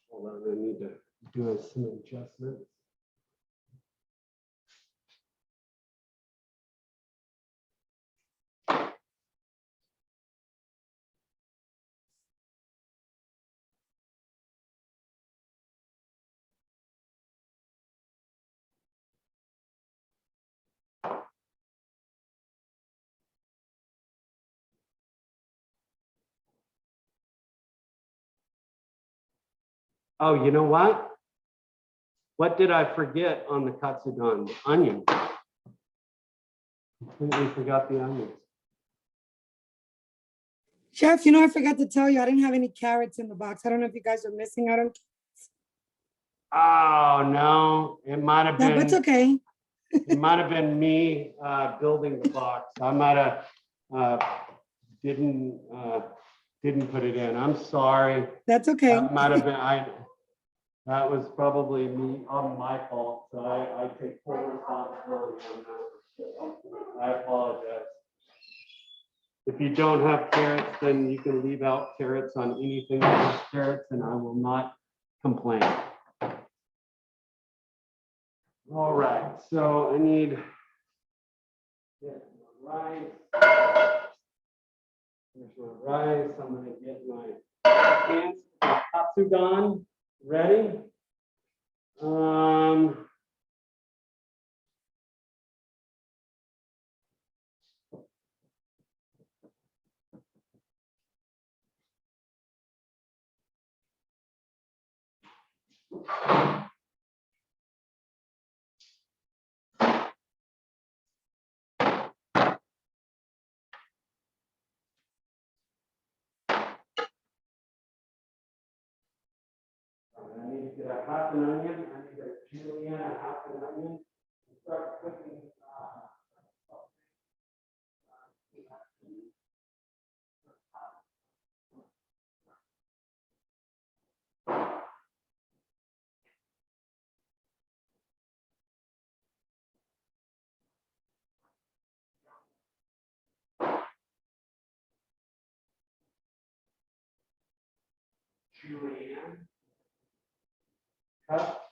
Hold on, I need to do some adjustments. Oh, you know what? What did I forget on the katsudon? Onion. Completely forgot the onions. Chef, I forgot to tell you, I didn't have any carrots in the box. I don't know if you guys are missing out on, Oh, no, it might have no, but it's been, okay. it might have been me building the box. I might have didn't put it in. I'm sorry. That's okay. That might have been, that was probably me, on my fault. So I take full responsibility on that. I apologize. If you don't have carrots, then you can leave out carrots on anything that has carrots and I will not complain. All right, so I need rice. There's my rice. I'm gonna get my katsudon ready. I need to get a half an onion. I need a julienne, a half an onion. Start cooking. Julienne. Cut.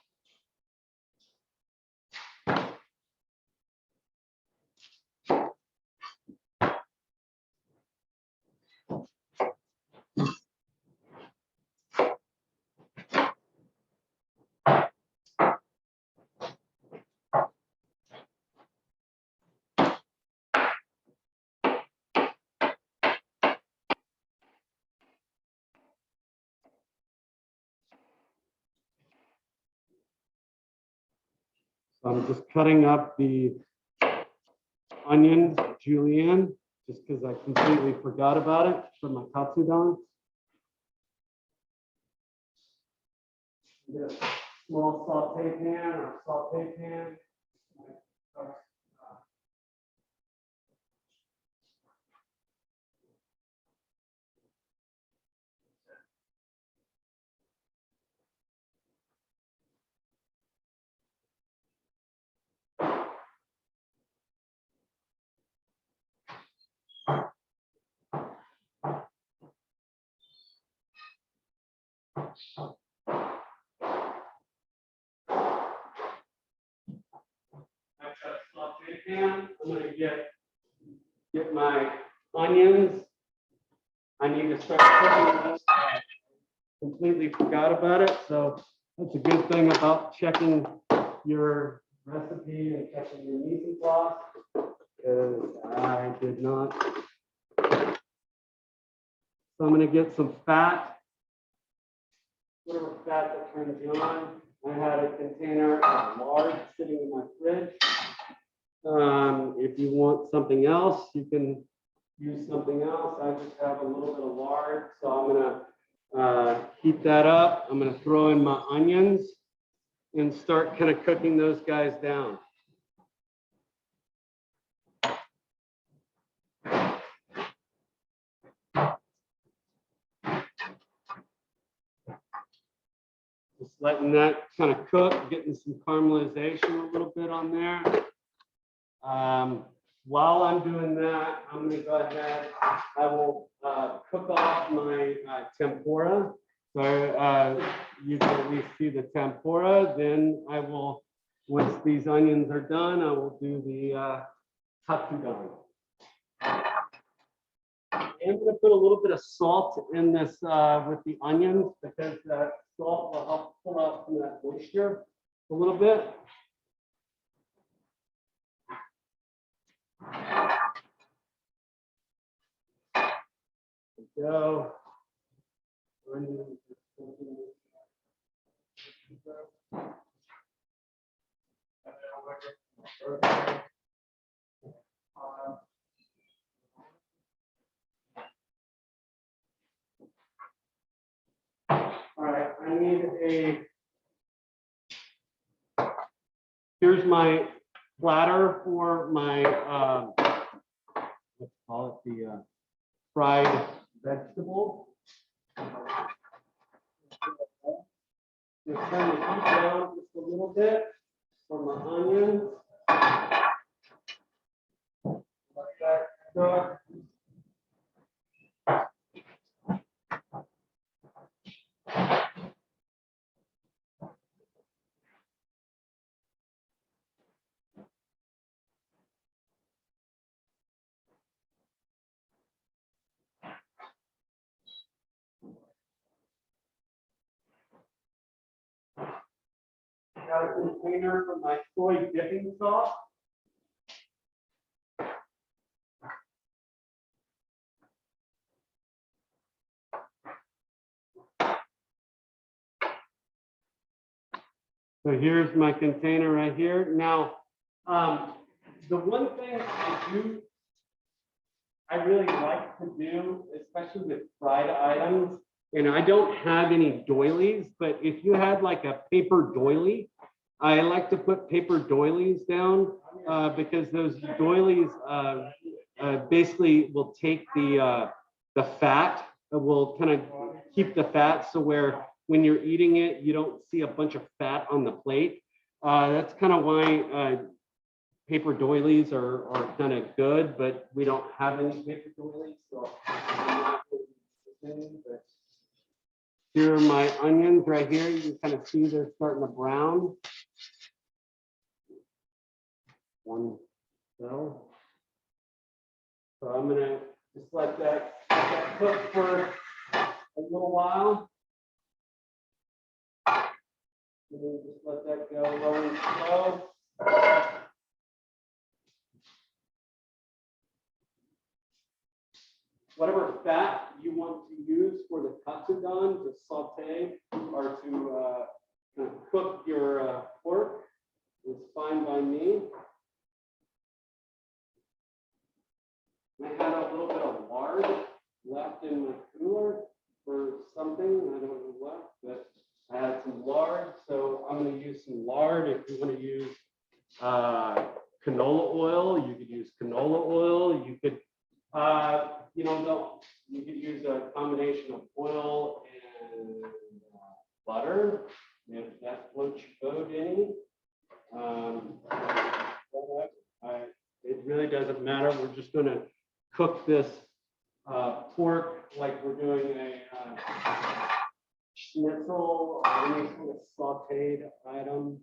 So I'm just cutting up the onions, julienne, just because I completely forgot about it for my katsudon. Get a small saute pan or saute pan. I got a saute pan. I'm going to get my onions. I need to start cooking this. I completely forgot about it. So that's a good thing about checking your recipe and checking your mise en place, because I did not. So I'm going to get some fat, whatever fat that turns you on. I had a container of lard sitting in my fridge. If you want something else, you can use something else. I just have a little bit of lard, so I'm gonna heat that up. I'm gonna throw in my onions and start kind of cooking those guys down. Just letting that kind of cook, getting some caramelization a little bit on there. While I'm doing that, I'm going to go ahead. I will cook off my tempura. So you can at least see the tempura. Then I will, once these onions are done, I will do the katsudon. I'm going to put a little bit of salt in this with the onions, because that salt will help pull out some of that moisture a little bit. Go. All right, I need here's my platter for my, let's call it the fried vegetable. Just turn the heat down just a little bit for my onions. Let that cook. Got a container for my soy dipping sauce. So here's my container right here. Now, the one thing I really like to do, especially with fried items, and I don't have any doilies, but if you had like a paper doily, I like to put paper doilies down because those doilies basically will take the fat, will kind of keep the fat so where when you're eating it, you don't see a bunch of fat on the plate. That's kind of why paper doilies are kind of good, but we don't have any paper doilies. So here are my onions right here. You can kind of see they're starting to brown. One cell. So I'm gonna just let that cook for a little while. And then just let that go low and slow. Whatever fat you want to use for the katsudan to saute or to kind of cook your pork is fine by me. I had a little bit of lard left in my cooler for something, I don't know what, but I had some lard, so I'm going to use some lard. If you want to use canola oil, you could use canola oil. You could, you know, you could use a combination of oil and butter, if that's what you go any. It really doesn't matter. We're just going to cook this pork like we're doing a schnitzel or any sort of sauteed item.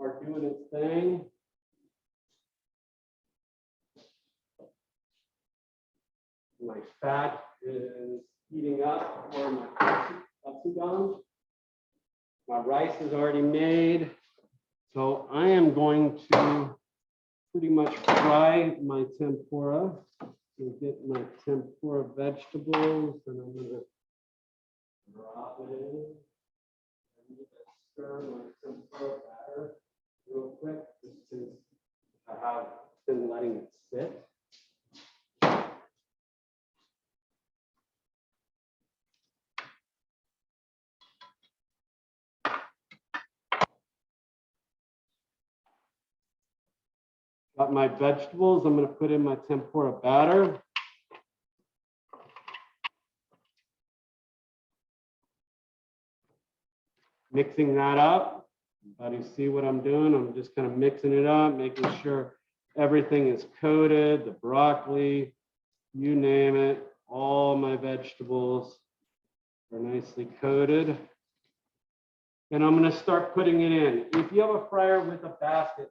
Are doing its thing. My fat is heating up for my katsudan. My rice is already made. So I am going to pretty much fry my tempura. So get my tempura vegetables and I'm going to drop it in. I'm going to stir my tempura batter real quick just because I have been letting it sit. Got my vegetables. I'm going to put in my tempura batter. Mixing that up. Everybody see what I'm doing? I'm just kind of mixing it up, making sure everything is coated, the broccoli, you name it, all my vegetables are nicely coated. And I'm going to start putting it in. If you have a fryer with a basket,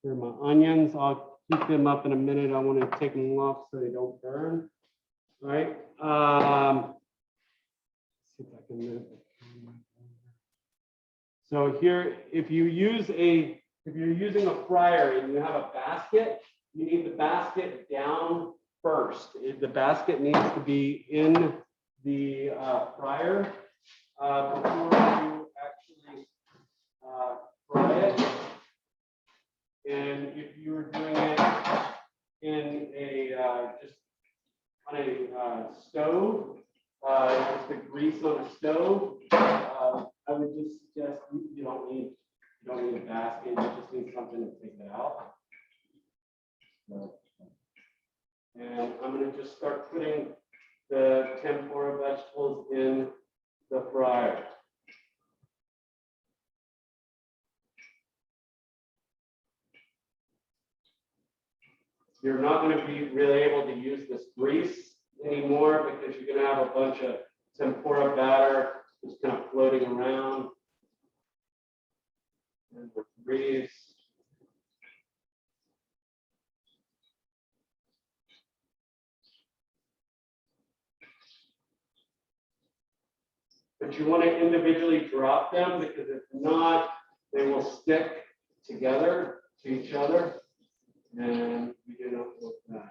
here are my onions. I'll keep them up in a minute. I want to take them off so they don't burn. All right. See if I can move it. So here, if you use a if you're using a fryer and you have a basket, you need the basket down first. The basket needs to be in the fryer before you actually fry it. And if you were doing it in a just on a stove, just the grease on a stove, I would just suggest you don't need a basket. You just need something to take it out. And I'm going to just start putting the tempura vegetables in the fryer. You're not going to be really able to use this grease anymore because you're going to have a bunch of tempura batter just kind of floating around. And the grease. But you want to individually drop them because if not, they will stick together to each other. And we do not want that.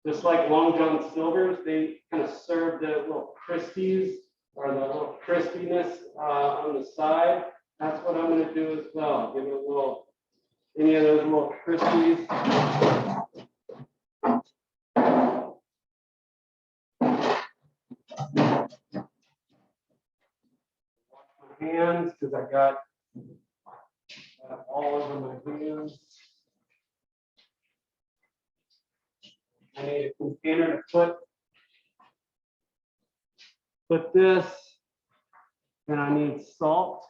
Just like Long John Silver's, they kind of serve the little crispies or the little crispiness on the side. That's what I'm going to do as well. Give it a little, any of those little crispies. Wash my hands because I got all over my hands. I need a container to put this, and I need salt.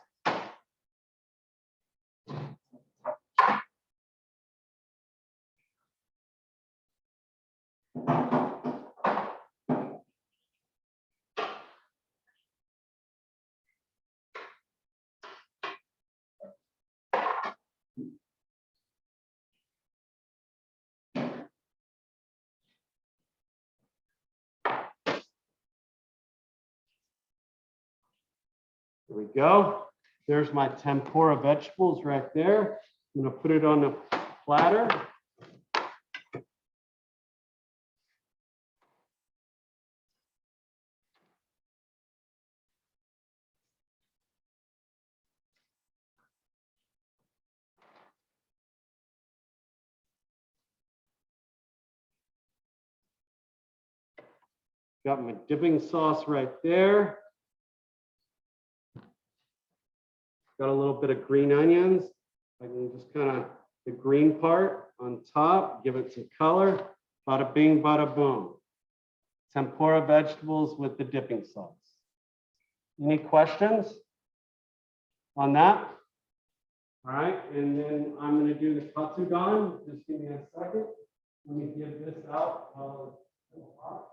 There we go. There's my tempura vegetables right there. I'm going to put it on the platter. Got my dipping sauce right there. Got a little bit of green onions. I can just kind of the green part on top, give it some color. Bada bing, bada boom. Tempura vegetables with the dipping sauce. Any questions on that? All right, and then I'm going to do the katsudan. Just give me a second. Let me give this out while it's hot.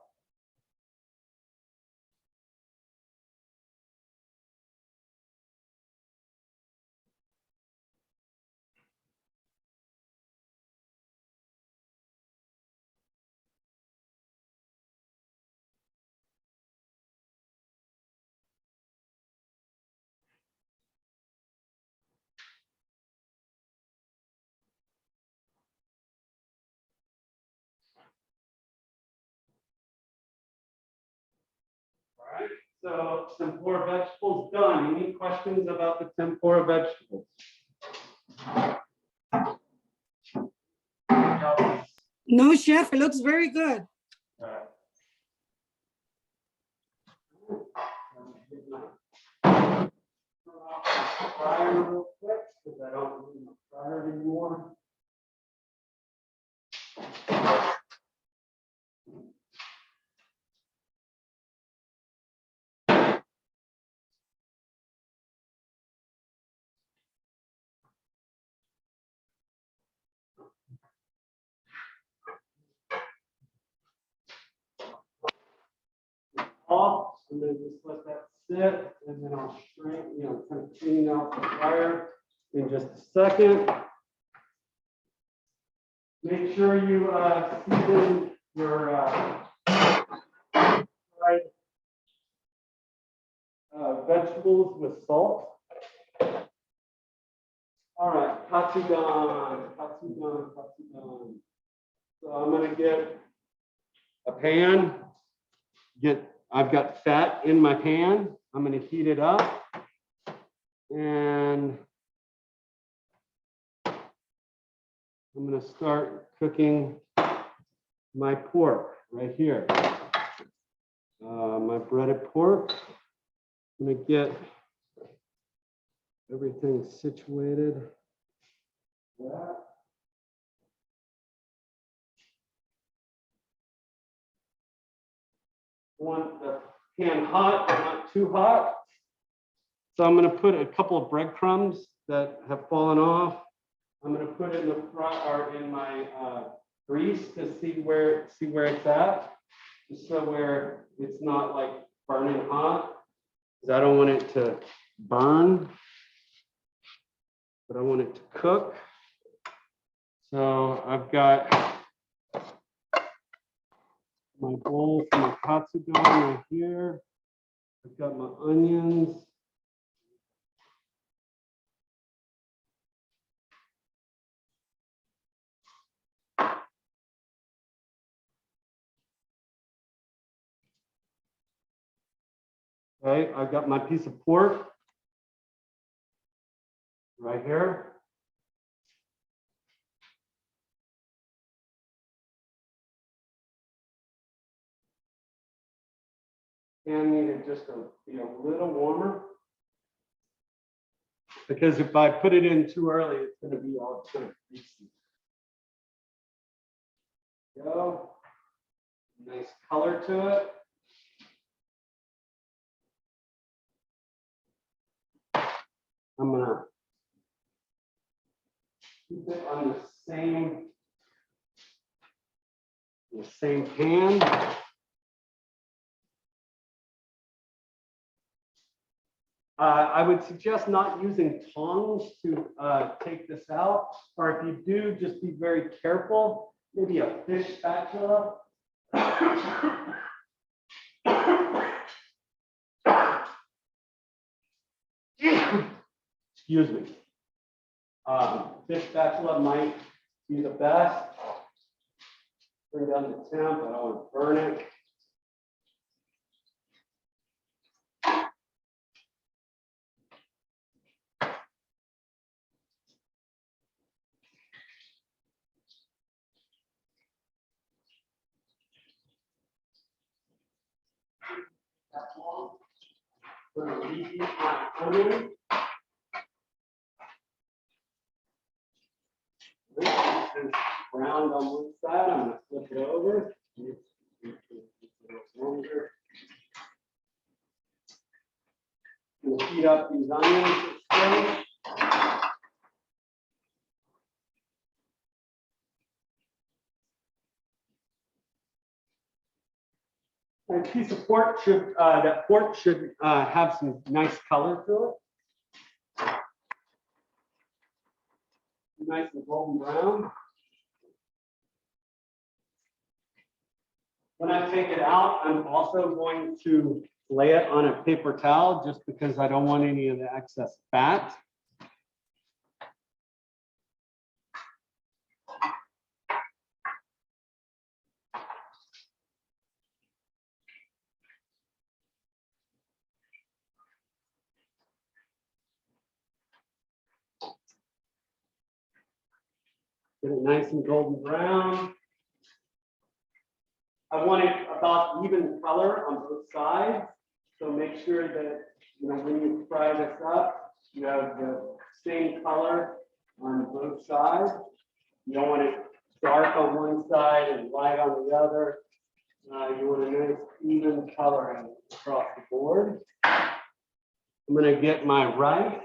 All right, so tempura vegetables done. Any questions about the tempura vegetables? No, chef, it looks very good. Fryer real quick because I don't need my fryer anymore. Off, and then just let that sit, and then I'll shrink, kind of clean out the fryer in just a second. Make sure you season your fried vegetables with salt. All right, katsudan, katsudan, katsudan. So I'm gonna get a pan. I've got fat in my pan. I'm gonna heat it up, and I'm gonna start cooking my pork right here. My breaded pork. I'm gonna get everything situated. Yeah. Want the pan hot, but not too hot. So I'm going to put a couple of breadcrumbs that have fallen off. I'm going to put it in the front or in my grease to see where it's at, just so where it's not like burning hot. Because I don't want it to burn, but I want it to cook. So I've got my bowl for my katsudan right here. I've got my onions. Okay, I've got my piece of pork right here. And needed just to be a little warmer. Because if I put it in too early, it's going to be all kind of greasy. Go. Nice color to it. I'm going to keep it on the same pan. I would suggest not using tongs to take this out, or if you do, just be very careful. Maybe a fish spatula. Excuse me. Fish spatula might be the best. Bring down the temp, I don't want to burn it. We're going to reheat my onion. It's browned on one side. I'm going to flip it over. We'll heat up these onions. A piece of pork should have some nice color to it. Nice and golden brown. When I take it out, I'm also going to lay it on a paper towel just because I don't want any of the excess fat. Get it nice and golden brown. I want it about even color on both sides. So make sure that when you fry this up, you have the same color on both sides. You don't want it dark on one side and light on the other. You want a nice even color across the board. I'm going to get my rice.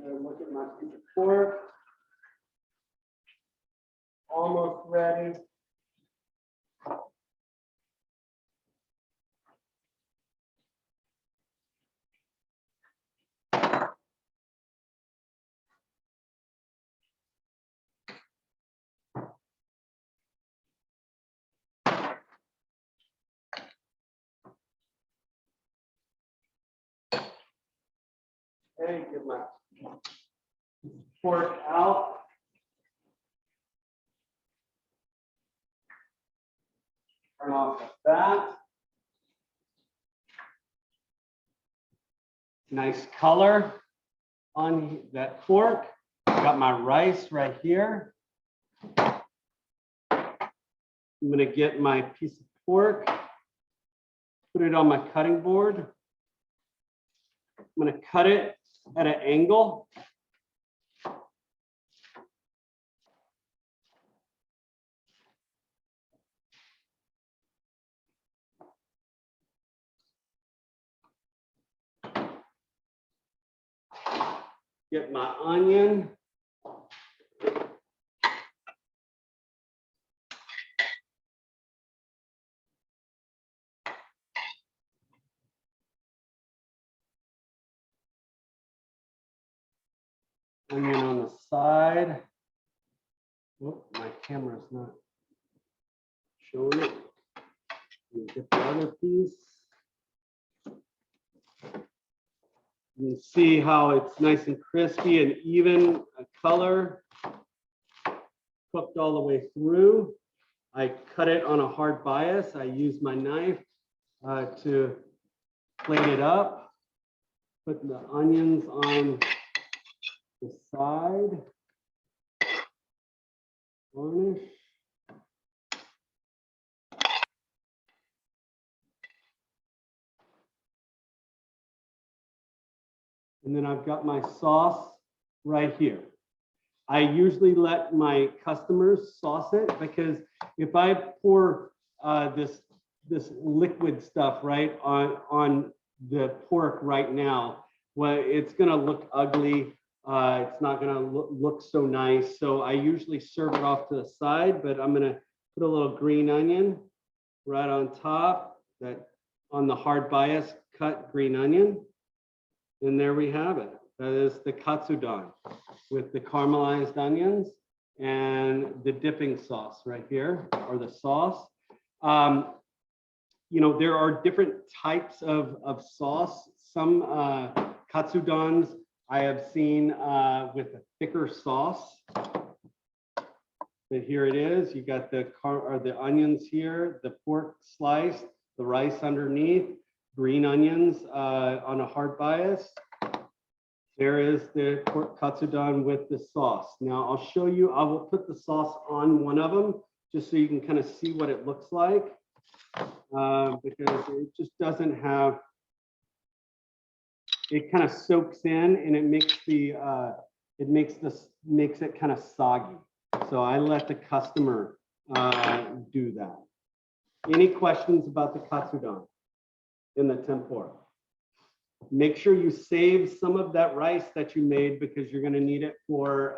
Look at my piece of pork. Almost ready. Okay, get my pork out. Turn off that. Nice color on that pork. Got my rice right here. I'm gonna get my piece of pork, put it on my cutting board. I'm gonna cut it at an angle. Get my onion. Onion on the side. Oh, my camera's not showing it. Let me get the other piece. You can see how it's nice and crispy and even color, cooked all the way through. I cut it on a hard bias. I use my knife to plate it up. Put the onions on the side. Garnish. And then I've got my sauce right here. I usually let my customers sauce it because if I pour this liquid stuff right on the pork right now, well, it's gonna look ugly. It's not gonna look so nice. So I usually serve it off to the side, but I'm gonna put a little green onion right on top, that on the hard bias cut green onion. And there we have it. That is the katsudon with the caramelized onions and the dipping sauce right here, or the sauce. You know, there are different types of sauce. Some katsudons I have seen with a thicker sauce. But here it is. You got the onions here, the pork slice, the rice underneath, green onions on a hard bias. There is the pork katsudon with the sauce. Now I'll show you, I will put the sauce on one of them just so you can kind of see what it looks like. Because it just doesn't have, it kind of soaks in and it makes it kind of soggy. So I let the customer do that. Any questions about the katsudon in the tempura? Make sure you save some of that rice that you made because you're going to need it for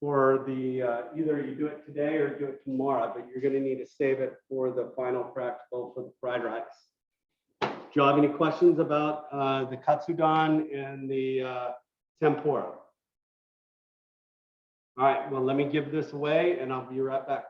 the either you do it today or do it tomorrow, but you're going to need to save it for the final practical for the fried rice. Do you have any questions about the katsudon and the tempura? All right, well, let me give this away and I'll be right back.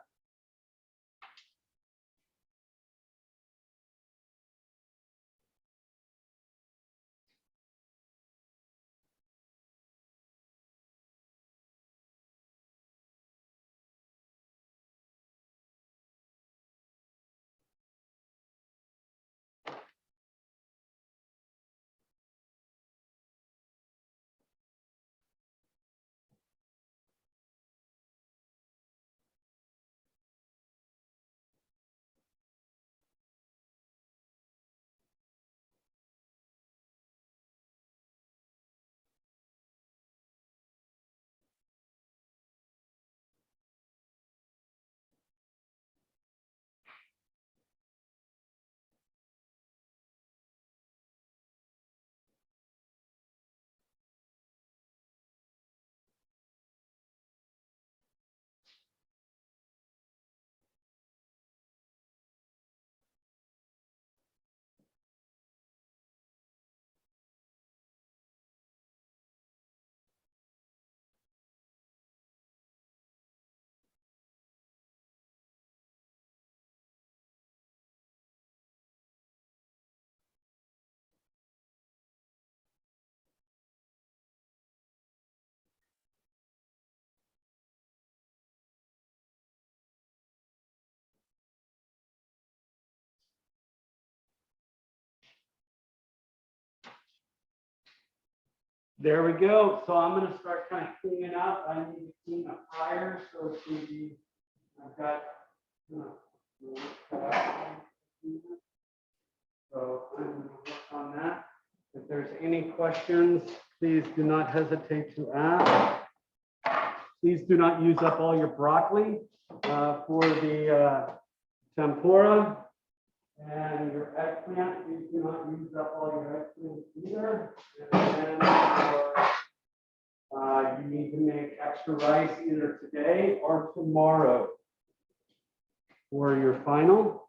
There we go. So I'm gonna start kind of cleaning up. I need to clean the fryers, so it's gonna be, I've got. So I'm gonna work on that. If there's any questions, please do not hesitate to ask. Please do not use up all your broccoli for the tempura. And your eggplant, please do not use up all your eggplant either. And then you need to make extra rice either today or tomorrow for your final.